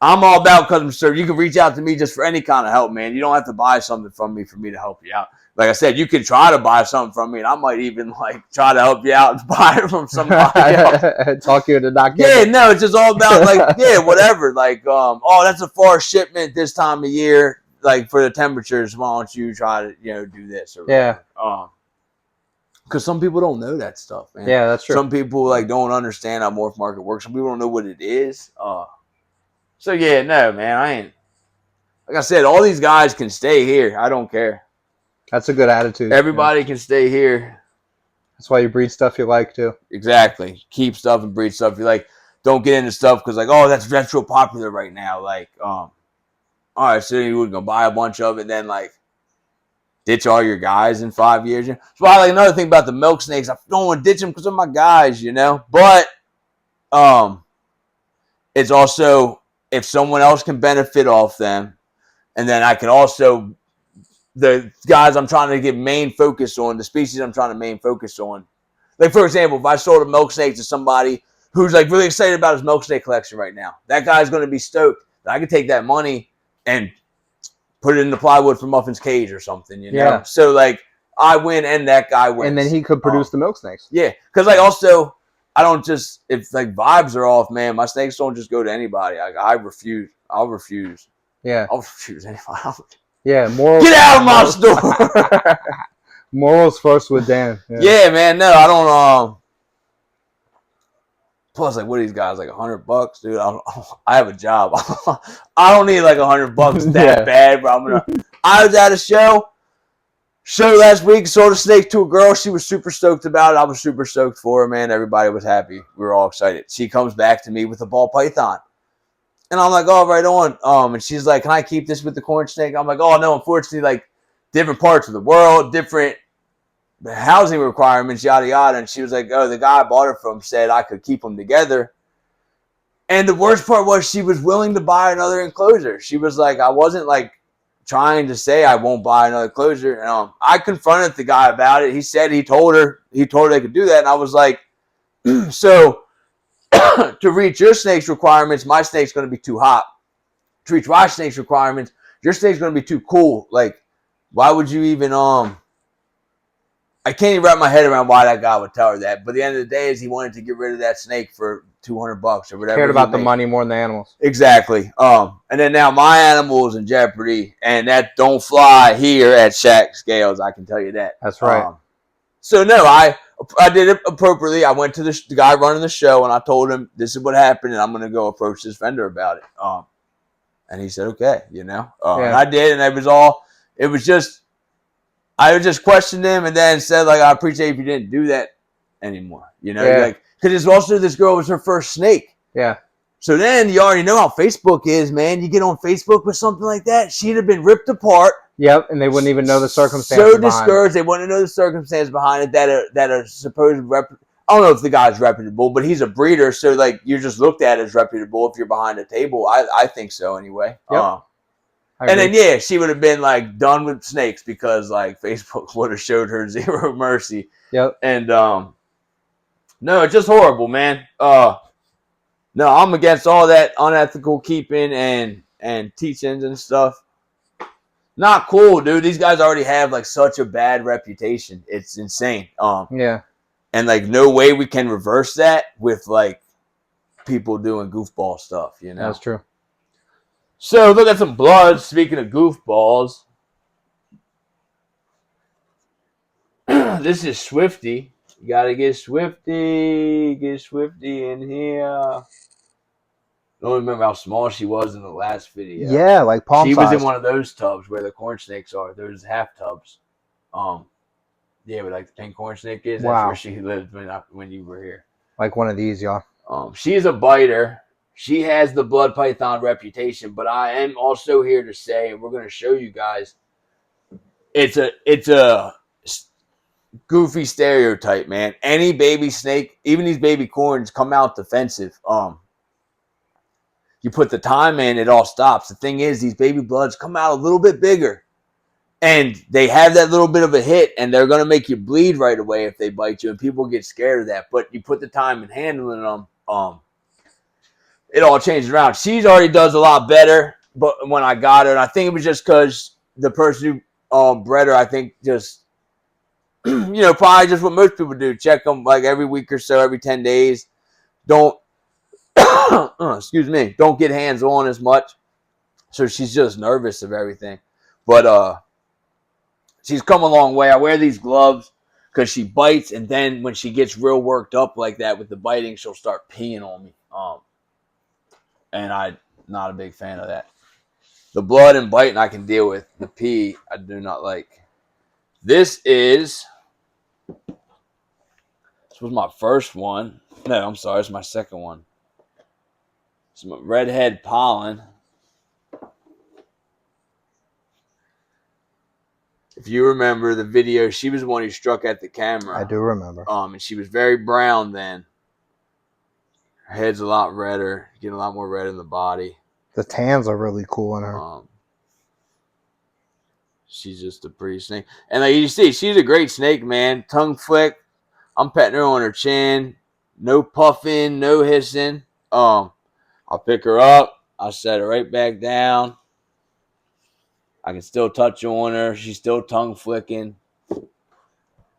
I'm all about customer service. You can reach out to me just for any kind of help, man. You don't have to buy something from me for me to help you out. Like I said, you can try to buy something from me, and I might even like try to help you out and buy it from somebody else. Talk you into not getting it. No, it's just all about like, whatever. Like, that's a far shipment this time of year, like for the temperatures. Why don't you try to, do this or whatever. Because some people don't know that stuff, man. Yeah, that's true. Some people like don't understand how morph market works. Some people don't know what it is. So yeah, no, man, I ain't. Like I said, all these guys can stay here. I don't care. That's a good attitude. Everybody can stay here. That's why you breed stuff you like too. Exactly. Keep stuff and breed stuff you like. Don't get into stuff because like, oh, that's real popular right now. Like, all right, so you're gonna buy a bunch of it, then like. Ditch all your guys in 5 years. So I like another thing about the milk snakes. I don't want to ditch them because they're my guys, But it's also if someone else can benefit off them, and then I can also the guys I'm trying to get main focus on, the species I'm trying to main focus on. Like for example, if I sold a milk snake to somebody who's like really excited about his milk snake collection right now, that guy's going to be stoked that I can take that money and put it in the plywood for Muffin's cage or something, Yeah. So, like, I win and that guy wins. And then he could produce the milk snakes. Yeah. Because, like, also, I don't just, if, like, vibes are off, man, my snakes don't just go to anybody. I refuse. I'll refuse. Yeah. I'll refuse anybody. Yeah. Moral. Get out of my store! Morals first with Dan. Yeah, man. No, I don't. Plus, like, what are these guys, like $100, dude? I have a job. I don't need like $100 that bad, bro. I was at a show last week, sold a snake to a girl. She was super stoked about it. I was super stoked for her, man. Everybody was happy. We were all excited. She comes back to me with a ball python. And I'm like, oh, right on. And she's like, can I keep this with the corn snake? I'm like, oh, no, unfortunately, like, different parts of the world, different housing requirements, yada, yada. And she was like, oh, the guy I bought it from said I could keep them together. And the worst part was she was willing to buy another enclosure. She was like, I wasn't, like, trying to say I won't buy another enclosure. And I confronted the guy about it. He said he told her they could do that. And I was like, so to reach your snake's requirements, my snake's going to be too hot. To reach my snake's requirements, your snake's going to be too cool. Like, why would you even, I can't even wrap my head around why that guy would tell her that. But at the end of the day is he wanted to get rid of that snake for $200 or whatever. Cared about the money more than the animals. Exactly. And then now my animal is in jeopardy, and that don't fly here at Shac Scales. I can tell you that. That's right. So no, I did it appropriately. I went to the guy running the show, and I told him this is what happened, and I'm going to go approach this vendor about it. And he said, okay, And I did, and it was just, I just questioned him and then said, like, I appreciate if you didn't do that anymore, like, because it's also this girl was her first snake. Yeah. So then you already know how Facebook is, man. You get on Facebook with something like that, she'd have been ripped apart. Yep, and they wouldn't even know the circumstances. So discouraged, they wouldn't know the circumstance behind it that are supposed. I don't know if the guy's reputable, but he's a breeder, so like you're just looked at as reputable if you're behind a table. I think so anyway. Yep. And then she would have been like done with snakes because like Facebook would have showed her zero mercy. Yep. And no, it's just horrible, man. No, I'm against all that unethical keeping and teachings and stuff. Not cool, dude. These guys already have like such a bad reputation. It's insane. Yeah. And like no way we can reverse that with like people doing goofball stuff, That's true. So look at some blood. Speaking of goofballs, this is Swifty. You gotta get Swifty. Get Swifty in here. I don't remember how small she was in the last video. Yeah, like palm size. She was in one of those tubs where the corn snakes are. Those half tubs. Yeah, but like the pink corn snake is. That's where she lived when you were here. Like one of these, y'all. She's a biter. She has the blood python reputation, but I am also here to say, and we're going to show you guys, it's a goofy stereotype, man. Any baby snake, even these baby corns, come out defensive. You put the time in, it all stops. The thing is, these baby bloods come out a little bit bigger, and they have that little bit of a hit, and they're going to make you bleed right away if they bite you, and people get scared of that. But you put the time in handling them, it all changes around. She's already does a lot better, but when I got her, and I think it was just because the person who bred her, I think just, probably just what most people do. Check them like every week or so, every 10 days. Don't, excuse me, don't get hands on as much. So she's just nervous of everything. But she's come a long way. I wear these gloves because she bites, and then when she gets real worked up like that with the biting, she'll start peeing on me. And I'm not a big fan of that. The blood and biting I can deal with. The pee I do not like. This was my first one. No, I'm sorry. It's my second one. It's my redhead pollen. If you remember the video, she was the one who struck at the camera. I do remember. And she was very brown then. Her head's a lot redder. Getting a lot more red in the body. The tans are really cool in her. She's just a pretty snake. And like you see, she's a great snake, man. Tongue flick. I'm petting her on her chin. No puffing, no hissing. I'll pick her up. I'll set her right back down. I can still touch on her. She's still tongue flicking.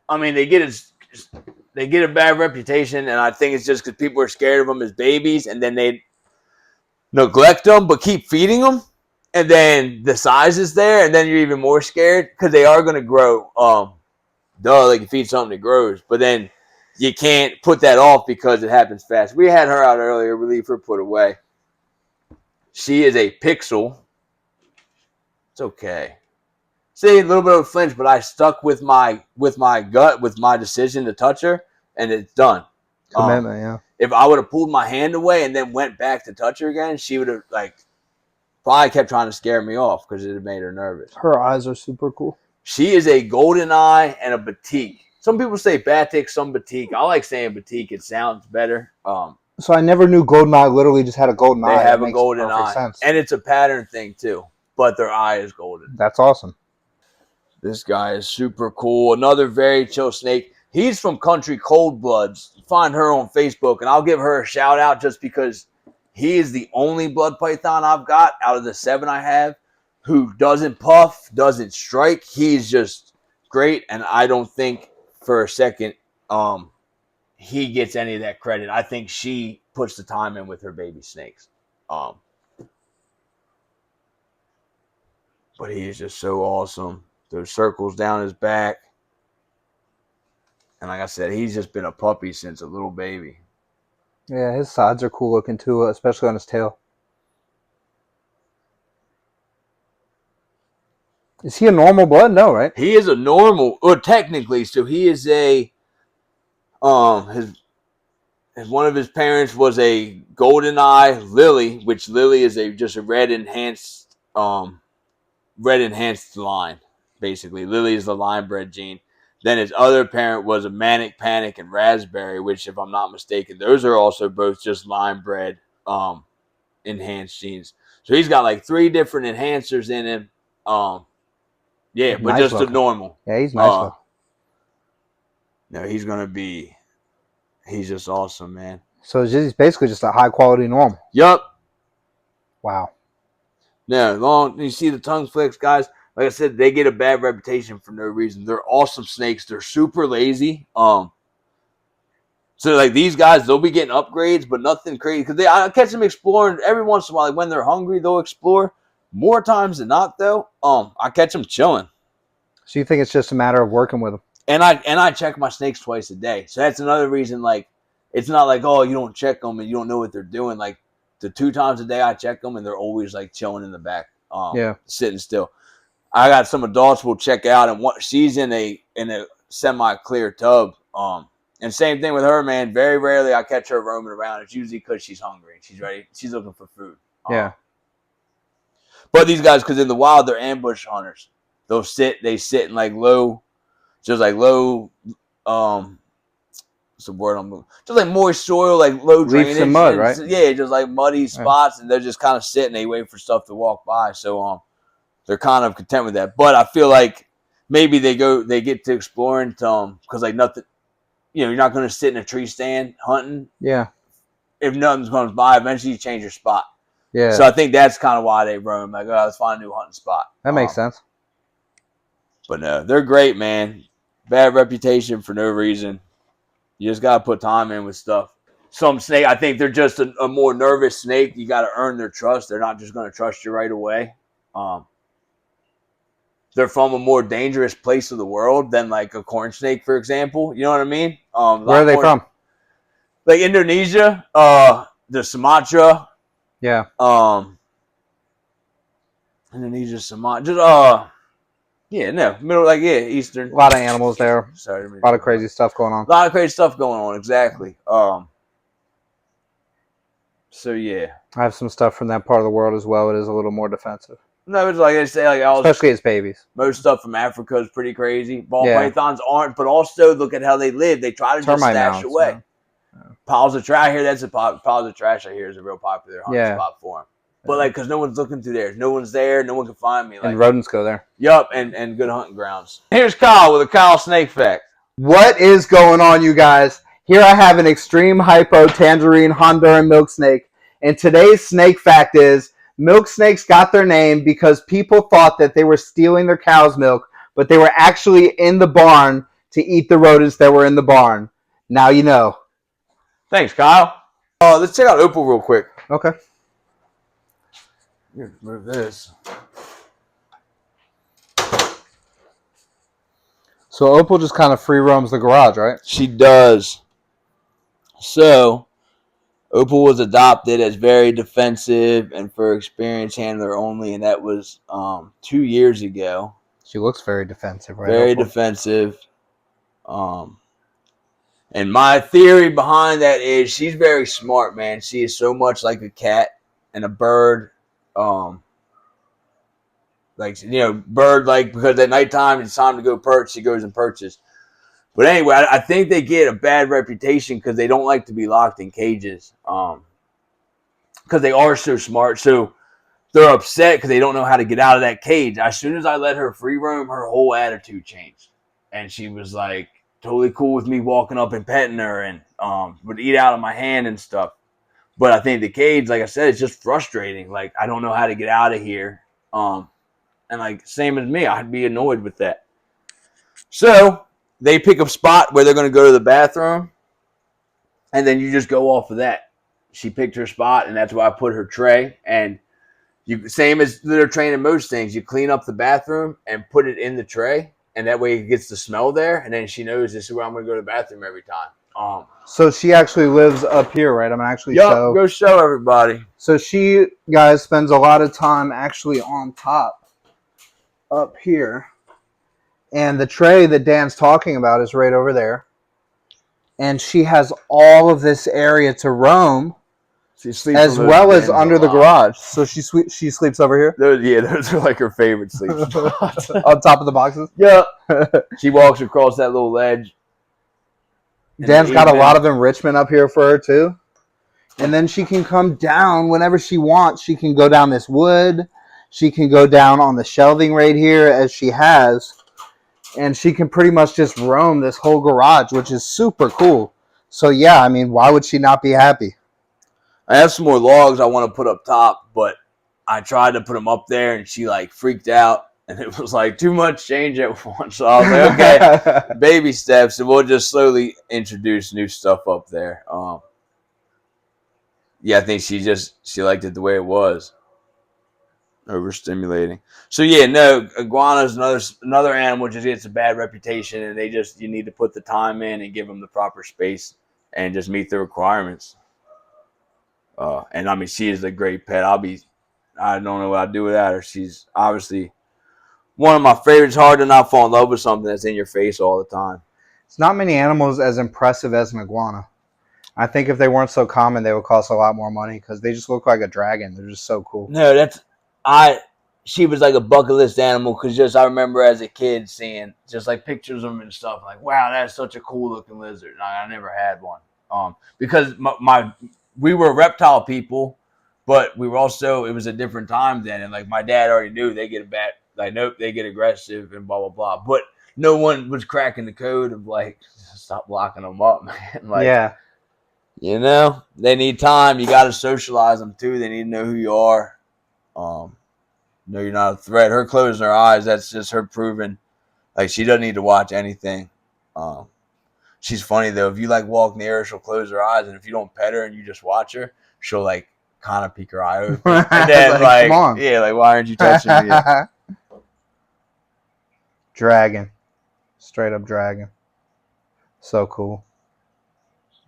I mean, they get a bad reputation, and I think it's just because people are scared of them as babies, and then they neglect them but keep feeding them, and then the size is there, and then you're even more scared because they are going to grow duh, like you feed something, it grows. But then you can't put that off because it happens fast. We had her out earlier. We leave her put away. She is a pixel. It's okay. See, a little bit of a flinch, but I stuck with my gut, with my decision to touch her, and it's done. Commitment, yeah. If I would have pulled my hand away and then went back to touch her again, she would have like probably kept trying to scare me off because it had made her nervous. Her eyes are super cool. She is a golden eye and a batik. Some people say batik, some batik. I like saying batik. It sounds better. So I never knew Goldeneye literally just had a golden eye. They have That a makes golden perfect eye, sense. and it's a pattern thing too. But their eye is golden. That's awesome. This guy is super cool. Another very chill snake. He's from Country Cold Bloods. Find her on Facebook, and I'll give her a shout out just because he is the only blood python I've got out of the 7 I have who doesn't puff, doesn't strike. He's just great, and I don't think for a second he gets any of that credit. I think she puts the time in with her baby snakes. But he is just so awesome. Those circles down his back. And like I said, he's just been a puppy since a little baby. Yeah, his sides are cool looking too, especially on his tail. Is he a normal blood? No, right? He is a normal, or technically, so he is a his one of his parents was a golden eye Lily, which Lily is just a red enhanced line, basically. Lily is the line bred gene. Then his other parent was a manic panic and raspberry, which, if I'm not mistaken, those are also both just line bred enhanced genes. So he's got like 3 different enhancers in him. Yeah, but nice just looking. a normal. Yeah, he's nice looking. No, he's just awesome, man. So he's basically just a high quality normal. Yup. Wow. No, you see the tongue flicks, guys. Like I said, they get a bad reputation for no reason. They're awesome snakes. They're super lazy. So like these guys, they'll be getting upgrades, but nothing crazy. Because I catch them exploring every once in a while. Like when they're hungry, they'll explore. More times than not, though, I catch them chilling. So you think it's just a matter of working with them? And I check my snakes twice a day. So that's another reason. Like it's not like, oh, you don't check them and you don't know what they're doing. Like the 2 times a day I check them and they're always like chilling in the back, sitting still. I got some adults will check out, and she's in a semi-clear tub. And same thing with her, man. Very rarely I catch her roaming around. It's usually because she's hungry. She's ready. She's looking for food. Yeah. But these guys, because in the wild, they're ambush hunters. They sit in like low, what's the word I'm looking? Just like moist soil, like low drainage. Leaves and mud, right? Yeah, just like muddy spots, and they're just kind of sitting. They wait for stuff to walk by. So they're kind of content with that. But I feel like maybe they get to exploring because like nothing, you're not going to sit in a tree stand hunting. Yeah. If nothing comes by, eventually you change your spot. Yeah. So I think that's kind of why they roam. Like, let's find a new hunting spot. That makes sense. But no, they're great, man. Bad reputation for no reason. You just got to put time in with stuff. Some snake, I think they're just a more nervous snake. You got to earn their trust. They're not just going to trust you right away. They're from a more dangerous place of the world than like a corn snake, for example. You know what I mean? Where are they from? Like Indonesia, the Sumatra. Yeah. Indonesia, Sumatra. Eastern. A lot of animals there. Sorry, a lot of crazy stuff going on. A lot of crazy stuff going on, exactly. So yeah. I have some stuff from that part of the world as well. It is a little more defensive. No, it's like I say, especially as babies. Most stuff from Africa is pretty crazy. Ball pythons aren't, but also look at how they live. They try to just stash away. Yeah. Piles of trash. I hear piles of trash. I hear is a real popular hunting spot for them. But like, because no one's looking through there. No one's there. No one can find me. Like, and rodents go there. Yup, and good hunting grounds. Here's Kyle with a Kyle snake fact. What is going on, you guys? Here I have an extreme hypo tangerine Honduran milk snake. And today's snake fact is, milk snakes got their name because people thought that they were stealing their cow's milk, but they were actually in the barn to eat the rodents that were in the barn. Now you know. Thanks, Kyle. Let's check out Opal real quick. Okay. Move this. So Opal just kind of free roams the garage, right? She does. So Opal was adopted as very defensive and for experienced handler only, and that was 2 years ago. She looks very defensive, right? Very Opal? defensive. And my theory behind that is she's very smart, man. She is so much like a cat and a bird. Bird, like, because at nighttime it's time to go perch, she goes and perches. But anyway, I think they get a bad reputation because they don't like to be locked in cages. Because they are so smart. So they're upset because they don't know how to get out of that cage. As soon as I let her free roam, her whole attitude changed. And she was like totally cool with me walking up and petting her and would eat out of my hand and stuff. But I think the cage, like I said, it's just frustrating. Like, I don't know how to get out of here. And like, same as me, I'd be annoyed with that. So they pick a spot where they're going to go to the bathroom. And then you just go off of that. She picked her spot, and that's where I put her tray. And you, same as they're training most things, you clean up the bathroom and put it in the tray, and that way it gets the smell there, and then she knows this is where I'm going to go to the bathroom every time. So she actually lives up here, right? I'm actually go show everybody. So she, guys, spends a lot of time actually on top, up here, and the tray that Dan's talking about is right over there, and she has all of this area to roam. As well as under the garage. So she sleeps over here? Those are like her favorite sleep spots. On top of the boxes? Yeah. She walks across that little ledge. Dan's got a lot of enrichment up here for her, too. And then she can come down whenever she wants. She can go down this wood. She can go down on the shelving right here, as she has. And she can pretty much just roam this whole garage, which is super cool. So, yeah, I mean, why would she not be happy? I have some more logs I want to put up top, but I tried to put them up there, and she, like, freaked out. And it was, like, too much change at once. So I was like, okay, baby steps, and we'll just slowly introduce new stuff up there. Yeah, I think she liked it the way it was. Overstimulating. So, yeah, no, iguana's another animal just gets a bad reputation, and you need to put the time in and give them the proper space and just meet the requirements. And I mean, she is a great pet. I don't know what I'd do without her. She's obviously one of my favorites. Hard to not fall in love with something that's in your face all the time. It's not many animals as impressive as an iguana. I think if they weren't so common, they would cost a lot more money because they just look like a dragon. They're just so cool. No, she was like a bucket list animal because I remember as a kid seeing just like pictures of them and stuff. Like, wow, that's such a cool looking lizard. I never had one. Because we were reptile people, but we were also, it was a different time then. And like my dad already knew they get nope, they get aggressive and blah, blah, blah. But no one was cracking the code of like, stop locking them up, man. Like, yeah. You know, they need time. You got to socialize them too. They need to know who you are. No, you're not a threat. Her closing her eyes, that's just her proving like she doesn't need to watch anything. She's funny though. If you like walk near her, she'll close her eyes, and if you don't pet her and you just watch her, she'll like kind of peek her eye open. And then like, come on. Yeah, like why aren't you touching me yet? Dragon, straight up dragon. So cool.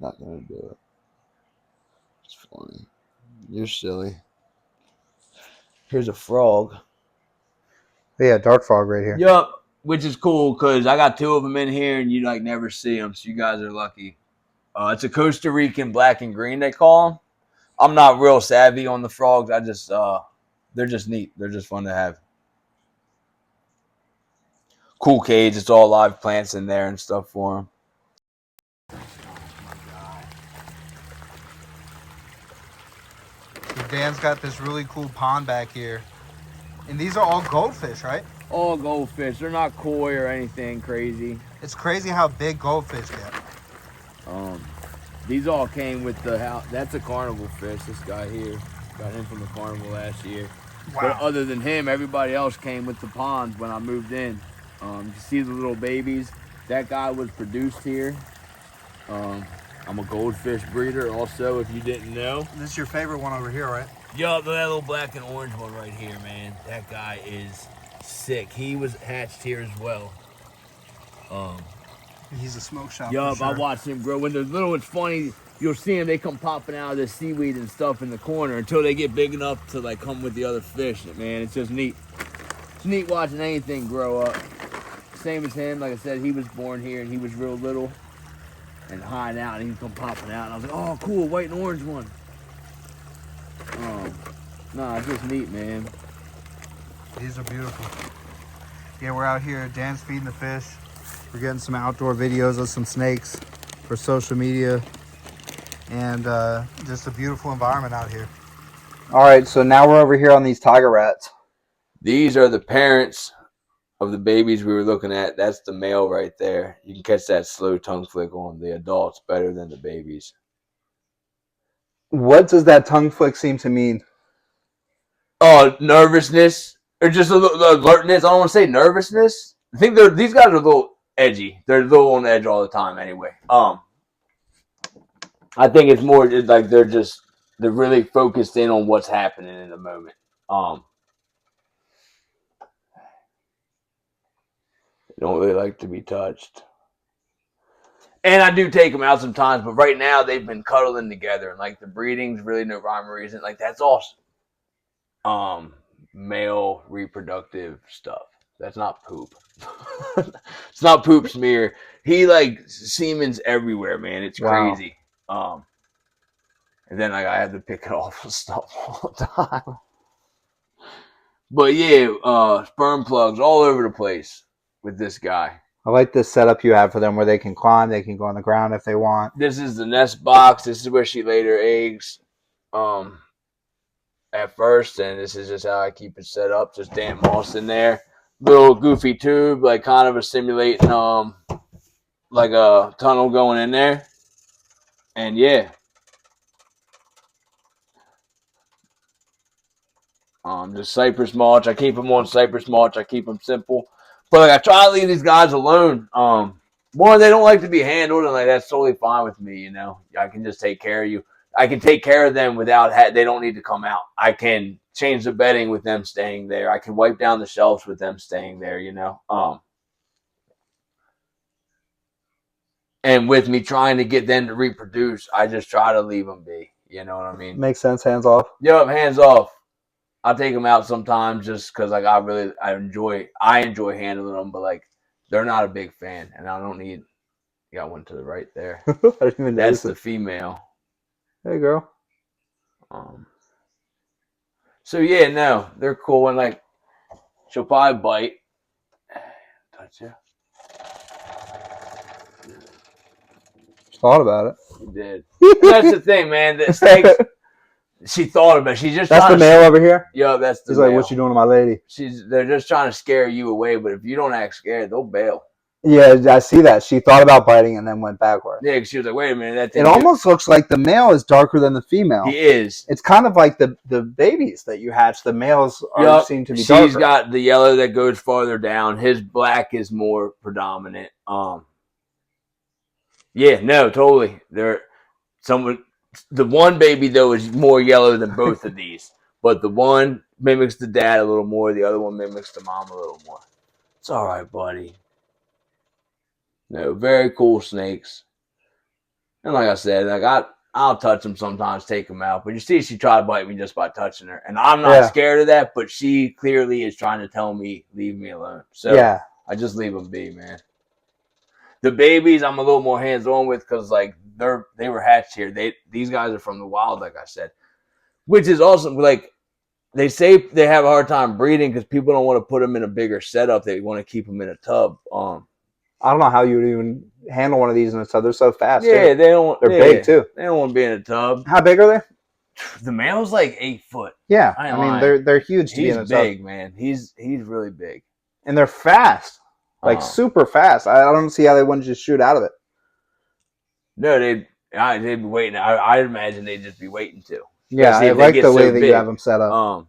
Not gonna do it. It's funny. You're silly. Here's a frog. Yeah, dart frog right here. Yup. Which is cool because I got two of them in here and you like never see them, so you guys are lucky. It's a Costa Rican black and green, they call them. I'm not real savvy on the frogs. They're just neat. They're just fun to have. Cool cage. It's all live plants in there and stuff for them. Dan's got this really cool pond back here. And these are all goldfish, right? All goldfish. They're not koi or anything crazy. It's crazy how big goldfish get. These all came with the house. That's a carnival fish. This guy here got him from the carnival last year. Wow. But other than him, everybody else came with the ponds when I moved in. You see the little babies. That guy was produced here. I'm a goldfish breeder also, if you didn't know. This is your favorite one over here, right? Yup, that little black and orange one right here, man. That guy is sick. He was hatched here as well. He's a smoke shop. Yup, I watched him grow. When they're little, it's funny. You'll see them, they come popping out of the seaweed and stuff in the corner until they get big enough to like come with the other fish. Man, it's just neat. It's neat watching anything grow up. Same as him, like I said, he was born here and he was real little and hiding out and he'd come popping out. And I was like, oh, cool, white and orange one. Nah, it's just neat, man. These are beautiful. Yeah, we're out here. Dan's feeding the fish. We're getting some outdoor videos of some snakes for social media. And just a beautiful environment out here. All right, so now we're over here on these tiger rats. These are the parents of the babies we were looking at. That's the male right there. You can catch that slow tongue flick on the adults better than the babies. What does that tongue flick seem to mean? Oh, nervousness or just a little alertness. I don't want to say nervousness. I think these guys are a little edgy. They're a little on the edge all the time anyway. I think it's more just like they're really focused in on what's happening in the moment. They don't really like to be touched. And I do take them out sometimes, but right now they've been cuddling together, and like the breeding's really no rhyme or reason. Like that's all male reproductive stuff. That's not poop. It's not poop smear. He like semen's everywhere, man. It's crazy. And then like I have to pick it off and stuff all the time. But yeah, sperm plugs all over the place with this guy. I like this setup you have for them where they can climb, they can go on the ground if they want. This is the nest box. This is where she laid her eggs at first, and this is just how I keep it set up. Just damp moss in there. Little goofy tube, like kind of a simulating like a tunnel going in there. And yeah. Just cypress mulch. I keep them on cypress mulch. I keep them simple. But like, I try to leave these guys alone. One, they don't like to be handled, and like that's totally fine with me. You know, I can just take care of you. I can take care of them without they don't need to come out. I can change the bedding with them staying there. I can wipe down the shelves with them staying there. You know, and with me trying to get them to reproduce, I just try to leave them be. You know what I mean? Makes sense. Hands off. Yep, hands off. I take them out sometimes just because like I enjoy handling them, but like they're not a big fan, and I don't need. You got one to the right there. I didn't even That's notice the it. female. Hey, girl. So yeah, no, they're cool, and like she'll probably bite. Touch you. Thought about it. She did. That's the thing, man. The snakes. She thought about it. She's just. That's the male over here. Yeah, that's the. He's male. like, "What you doing to my lady?" They're just trying to scare you away, but if you don't act scared, they'll bail. Yeah, I see that. She thought about biting and then went backward. Yeah, because she was like, "Wait a minute, that." It almost looks like the male is darker than the female. He is. It's kind of like the babies that you hatch. The males seem to be darker. She's got the yellow that goes farther down. His black is more predominant. Yeah, no, totally. The one baby though is more yellow than both of these, but the one mimics the dad a little more. The other one mimics the mom a little more. It's all right, buddy. No, very cool snakes. And like I said, like I'll touch them sometimes, take them out. But you see, she tried to bite me just by touching her, and I'm not scared of that. But she clearly is trying to tell me, leave me alone. So yeah, I just leave them be, man. The babies, I'm a little more hands-on with because like they were hatched here. These guys are from the wild, like I said, which is awesome. Like they say, they have a hard time breeding because people don't want to put them in a bigger setup. They want to keep them in a tub. I don't know how you would even handle one of these in a tub. They're so fast. Yeah, they don't. They're big too. They don't want to be in a tub. How big are they? The male's like 8 foot. Yeah, I mean they're huge to be in a tub. He's big, man. He's really big, and they're fast, like super fast. I don't see how they wouldn't just shoot out of it. No, they'd be waiting. I imagine they'd just be waiting to. Yeah, I like the way that you have them set up.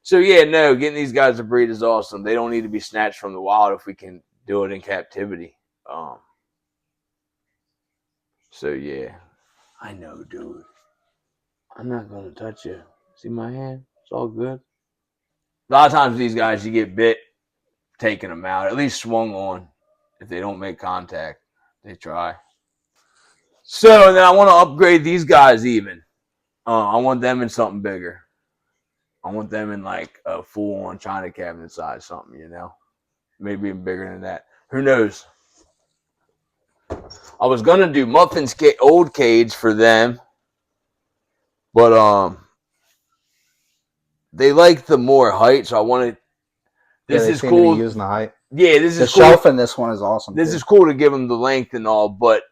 So yeah, no, getting these guys to breed is awesome. They don't need to be snatched from the wild if we can do it in captivity. So yeah, I know, dude. I'm not gonna touch you. See my hand? It's all good. A lot of times these guys, you get bit, taking them out, at least swung on, If they don't make contact, they try. So then I want to upgrade these guys even. I want them in something bigger. I want them in like a full-on China cabinet size something, you know? Maybe even bigger than that. Who knows? I was going to do Muffin's old cage for them, but they like the more height, so I wanted. This they is seem cool. to be using the height. Yeah, this The is cool. shelf in this one is awesome. This is cool to give them the length and all, but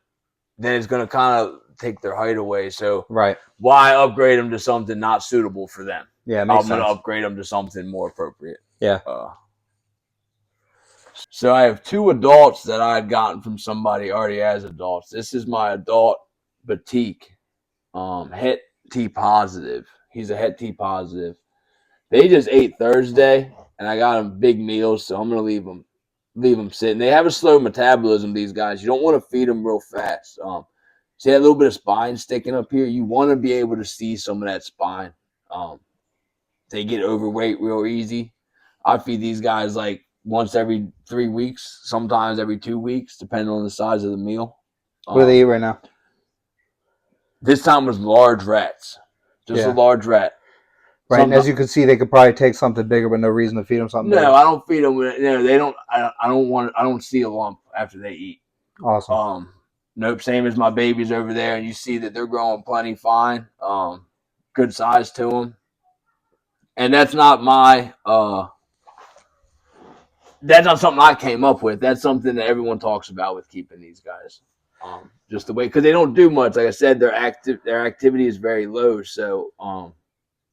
then it's going to kind of take their height away. So right. Why upgrade them to something not suitable for them? Yeah, I'm going to upgrade them to something more appropriate. Yeah. So I have 2 adults that I had gotten from somebody already as adults. This is my adult Batik, Het T positive. He's a Het T positive. They just ate Thursday, and I got them big meals, so I'm gonna leave them sitting. They have a slow metabolism. These guys, you don't want to feed them real fast. See that little bit of spine sticking up here? You want to be able to see some of that spine. They get overweight real easy. I feed these guys like once every 3 weeks, sometimes every 2 weeks, depending on the size of the meal. What do they eat right now? This time was large rats, just a large rat. Right, and as you can see, they could probably take something bigger, but no reason to feed them something. No, bigger. I don't feed them. No, they don't. I don't see a lump after they eat. Awesome. Nope. Same as my babies over there, and you see that they're growing plenty fine. Good size to them, and that's not my. That's not something I came up with. That's something that everyone talks about with keeping these guys. Just the way, because they don't do much. Like I said, their activity is very low. So,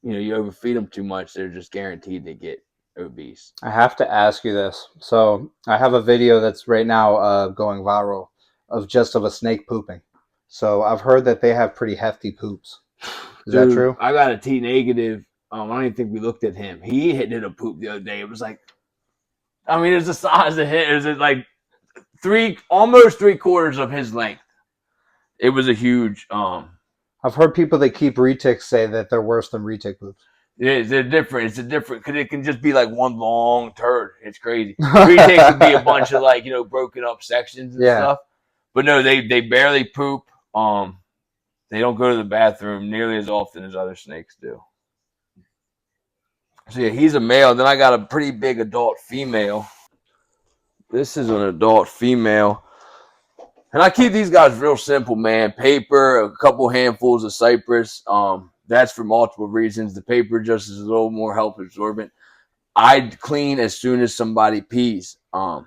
you overfeed them too much, they're just guaranteed to get obese. I have to ask you this. So I have a video that's right now going viral of a snake pooping. So I've heard that they have pretty hefty poops. Is that true? I got a T negative. I don't even think we looked at him. He did a poop the other day. It was like, it's the size of his. It was like almost 3/4 of his length. It was a huge. I've heard people that keep retics say that they're worse than retic poops. Yeah, they're different. It's a different because it can just be like one long turd. It's crazy. Retics could be a bunch of broken up sections and stuff. But no, they barely poop. They don't go to the bathroom nearly as often as other snakes do. So yeah, he's a male. Then I got a pretty big adult female. This is an adult female. And I keep these guys real simple, man. Paper, a couple handfuls of cypress. That's for multiple reasons. The paper just is a little more help absorbent. I clean as soon as somebody pees. No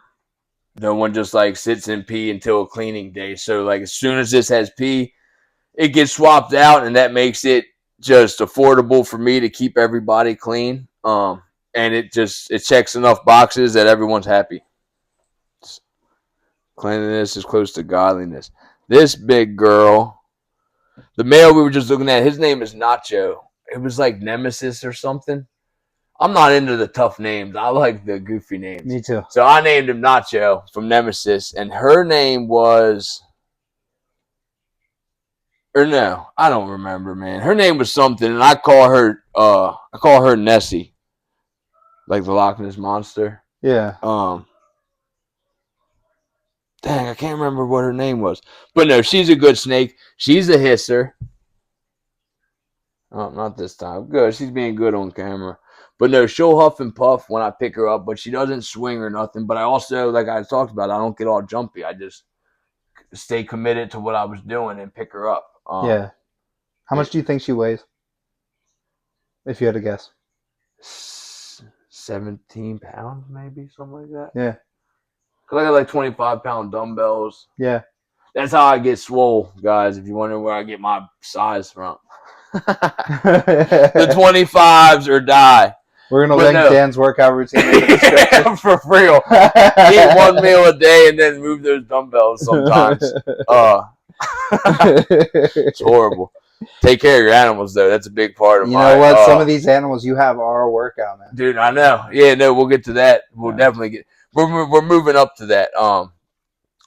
one just sits in pee until a cleaning day. So as soon as this has pee, it gets swapped out, and that makes it just affordable for me to keep everybody clean. And it checks enough boxes that everyone's happy. Cleanliness is close to godliness. This big girl, the male we were just looking at, his name is Nacho. It was like Nemesis or something. I'm not into the tough names. I like the goofy names. Me too. So I named him Nacho from Nemesis, and her name was... Or no, I don't remember, man. Her name was something, and I call her Nessie. Like the Loch Ness Monster. Yeah. Dang, I can't remember what her name was. But no, she's a good snake. She's a hisser. Oh, not this time. Good. She's being good on camera. But no, she'll huff and puff when I pick her up, but she doesn't swing or nothing. But I also, like I talked about, I don't get all jumpy. I just stay committed to what I was doing and pick her up. Yeah. How much do you think she weighs? If you had to guess. 17 pounds, maybe, something like that. Yeah. Because I got 25-pound dumbbells. Yeah. That's how I get swole, guys, if you wonder where I get my size from. The 25s or die. We're going to link Dan's workout routine in the description. For real. Eat one meal a day and then move those dumbbells sometimes. It's horrible. Take care of your animals, though. That's a big part of You know what? Some of these animals you have are a workout, man. Dude, I know. Yeah, no, we'll get to that. We'll definitely get... We're moving up to that.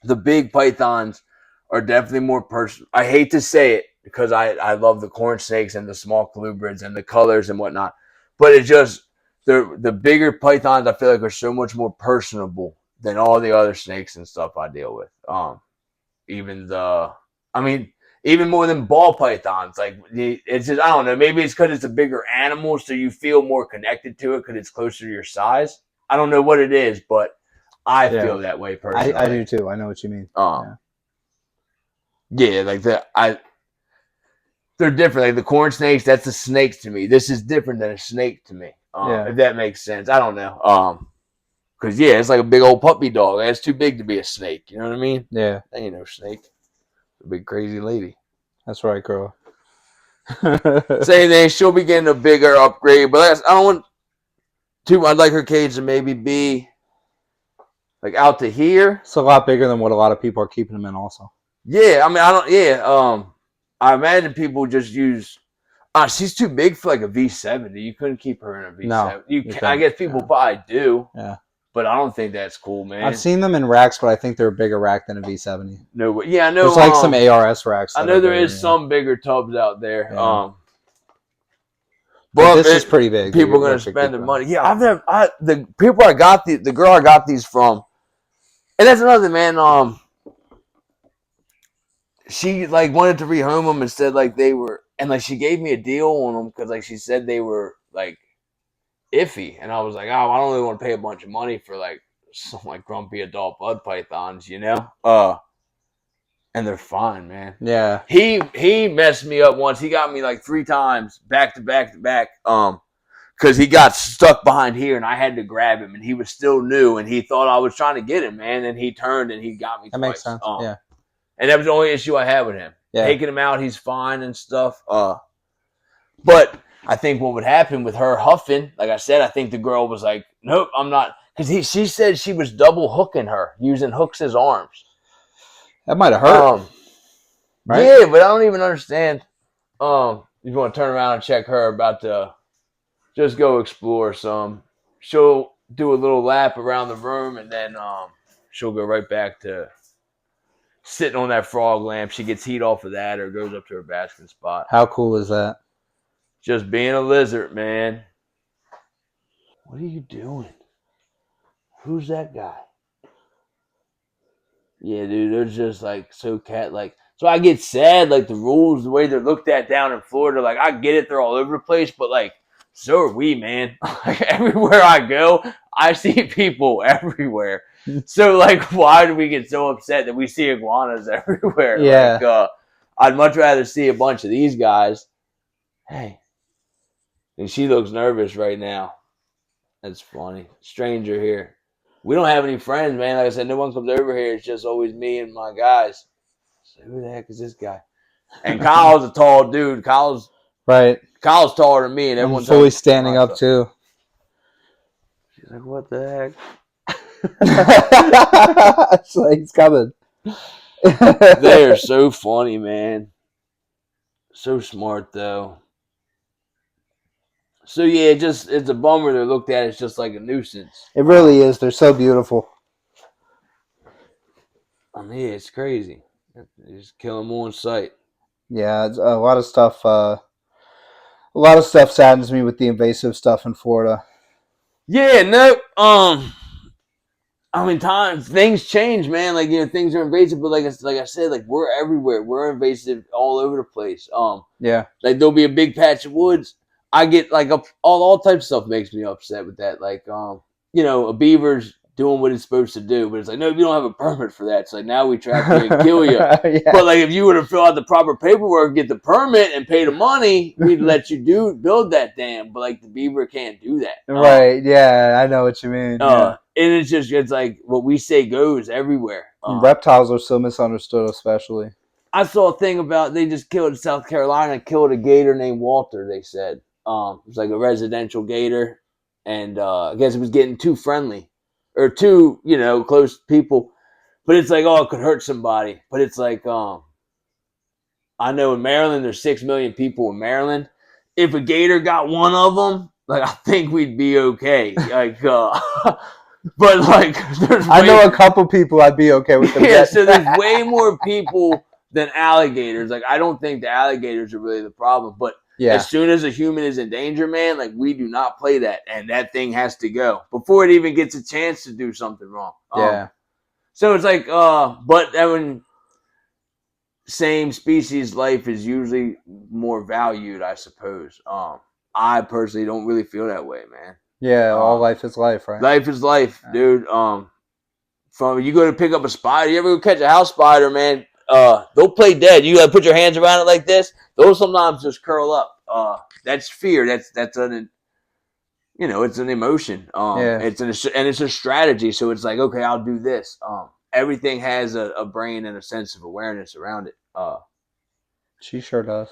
The big pythons are definitely more personal. I hate to say it because I love the corn snakes and the small colubrids and the colors and whatnot, but it's just the bigger pythons I feel like are so much more personable than all the other snakes and stuff I deal with. Even more than ball pythons. Like, it's just, I don't know. Maybe it's because it's a bigger animal, so you feel more connected to it because it's closer to your size. I don't know what it is, but I feel that way personally. I do too. I know what you mean. Yeah, like they're different. Like the corn snakes, that's a snake to me. This is different than a snake to me. If that makes sense. I don't know. Because, it's like a big old puppy dog. That's too big to be a snake. You know what I mean? Yeah. That ain't no snake. It's a big crazy lady. That's right, girl. Same thing. She'll be getting a bigger upgrade. But I don't want to. I'd like her cage to maybe be like out to here. It's a lot bigger than what a lot of people are keeping them in also. Yeah. I mean, I don't. Yeah. I imagine people just use. She's too big for like a V70. You couldn't keep her in a V70. No, you can. I guess people probably do. Yeah. But I don't think that's cool, man. I've seen them in racks, but I think they're a bigger rack than a V70. No, yeah, I know. There's like some ARS racks. I know there is some bigger tubs out there. Yeah. But this is pretty big. People are going to spend their money. Yeah, the people I got the girl I got these from, and that's another man. She like wanted to rehome them and said like they were, and like she gave me a deal on them because like she said they were like iffy, and I was like, I don't really want to pay a bunch of money for like some like grumpy adult blood pythons, you know. And they're fine, man. Yeah. He messed me up once. He got me like 3 times back to back. Because he got stuck behind here, and I had to grab him, and he was still new, and he thought I was trying to get him, man. And he turned and he got me. That twice. Makes sense. Yeah. And that was the only issue I had with him. Yeah. Taking him out, he's fine and stuff. But I think what would happen with her huffing, like I said, I think the girl was like, nope, I'm not. Because she said she was double hooking her, using hooks as arms. That might have hurt. Right? Yeah, but I don't even understand. You want to turn around and check her about to just go explore some. She'll do a little lap around the room, and then she'll go right back to sitting on that frog lamp. She gets heat off of that or goes up to her basking spot. How cool is that? Just being a lizard, man. What are you doing? Who's that guy? Yeah, dude, they're just like so cat-like. So I get sad, like the rules, the way they're looked at down in Florida. Like I get it, they're all over the place, but like so are we, man. Like everywhere I go, I see people everywhere. So like, why do we get so upset that we see iguanas everywhere? Yeah. Like, I'd much rather see a bunch of these guys. Hey, and she looks nervous right now. That's funny. Stranger here. We don't have any friends, man. Like I said, no one comes over here. It's just always me and my guys. So who the heck is this guy? And Kyle's a tall dude. Kyle's taller than me, and everyone's fully standing up too. She's like, "What the heck?" It's like he's coming. They are so funny, man. So smart though. So yeah, it's a bummer they're looked at as just like a nuisance. It really is. They're so beautiful. I mean, it's crazy. They just kill them on sight. Yeah, it's a lot of stuff. A lot of stuff saddens me with the invasive stuff in Florida. Yeah, no. I mean, things change, man. Like things are invasive, but like I said, like we're everywhere. We're invasive all over the place. Yeah. Like there'll be a big patch of woods. I get like all types of stuff makes me upset with that. Like a beaver's doing what it's supposed to do, but it's like, no, you don't have a permit for that. It's like, now we trap you and kill you. Yeah. But like if you were to fill out the proper paperwork, get the permit, and pay the money, we'd let you build that dam. But like the beaver can't do that. Right? Yeah, I know what you mean. And it's like what we say goes everywhere. Reptiles are so misunderstood, especially. I saw a thing about they just killed in South Carolina, killed a gator named Walter. They said it was like a residential gator, and I guess it was getting too friendly or too close to people. But it's like, it could hurt somebody. But it's like I know in Maryland there's 6 million people in Maryland. If a gator got one of them, like I think we'd be okay. Like but like I know a couple people I'd be okay with them. Yeah, so there's way more people than alligators. Like I don't think the alligators are really the problem, but Yeah. As soon as a human is in danger, man, like we do not play that, and that thing has to go before it even gets a chance to do something wrong. Yeah. So it's like, but when same species life is usually more valued, I suppose. I personally don't really feel that way, man. Yeah, all life is life, right? Life is life, dude. From you go to pick up a spider, you ever go catch a house spider, man? They'll play dead. You gotta put your hands around it like this. Those sometimes just curl up. That's fear. That's an it's an emotion. Yeah. It's a strategy. So it's like, okay, I'll do this. Everything has a brain and a sense of awareness around it. She sure does.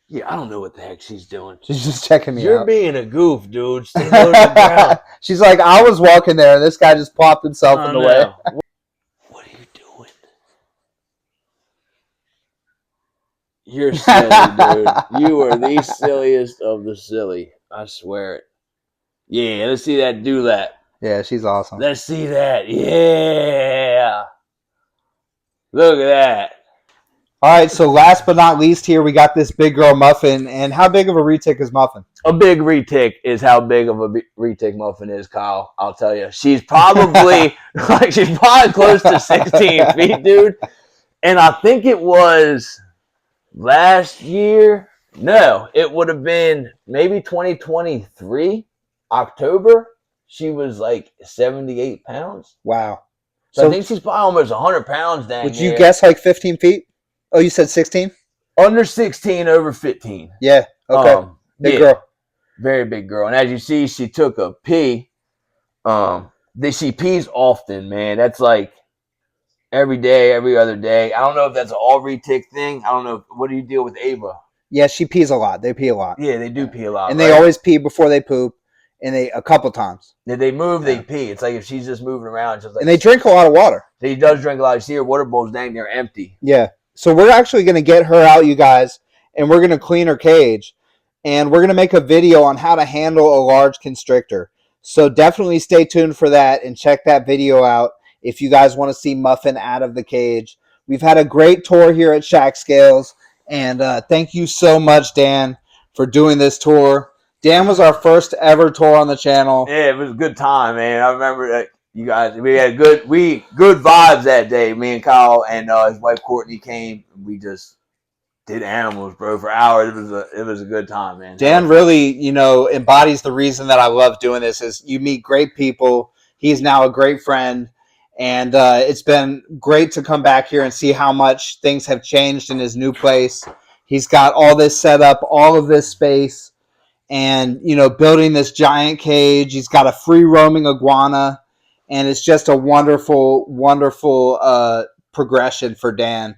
Yeah, I don't know what the heck she's doing. She's just checking me out. You're being a goof, dude. Stay low to the ground. She's like, I was walking there, and this guy just plopped himself in the way. What are you doing? You're silly, dude. You are the silliest of the silly. I swear it. Yeah, let's see that do that. Yeah, she's awesome. Let's see that. Yeah. Look at that. All right, so last but not least here, we got this big girl Muffin. And how big of a retic is Muffin? A big retic is how big of a retic Muffin is, Kyle. I'll tell you. She's probably close to 16 feet, dude. And I think it was last year. No, it would have been maybe 2023, October. She was like 78 pounds. Wow. So I think she's probably almost 100 pounds down. Would you guess like 15 feet? Oh, you said 16? Under 16, over 15. Yeah. Okay. Big girl. Very big girl. And as you see, she took a pee. She pees often, man. That's like every day, every other day. I don't know if that's an all retic thing. I don't know. What do you deal with Ava? Yeah, she pees a lot. They pee a lot. Yeah, they do pee a lot. And they always pee before they poop. And a couple times. If they move, they pee. It's like if she's just moving around. Just like, and they drink a lot of water. She does drink a lot. You see her water bowls dang near empty. Yeah. So we're actually going to get her out, you guys, and we're going to clean her cage. And we're going to make a video on how to handle a large constrictor. So definitely stay tuned for that and check that video out if you guys want to see Muffin out of the cage. We've had a great tour here at Shac Scales. And thank you so much, Dan, for doing this tour. Dan was our first ever tour on the channel. Yeah, it was a good time, man. I remember that you guys, we had good vibes that day. Me and Kyle and his wife Courtney came. We just did animals, bro, for hours. It was a good time, man. Dan really, embodies the reason that I love doing this. Is you meet great people. He's now a great friend, and it's been great to come back here and see how much things have changed in his new place. He's got all this set up, all of this space. And, building this giant cage. He's got a free roaming iguana. And it's just a wonderful, wonderful progression for Dan.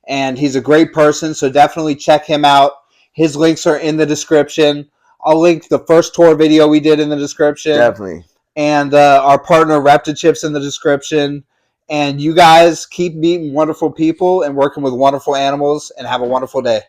And he's a great person, so definitely check him out. His links are in the description. I'll link the first tour video we did in the description. Definitely. And our partner Reptiles in the description. And you guys keep meeting wonderful people and working with wonderful animals, and have a wonderful day.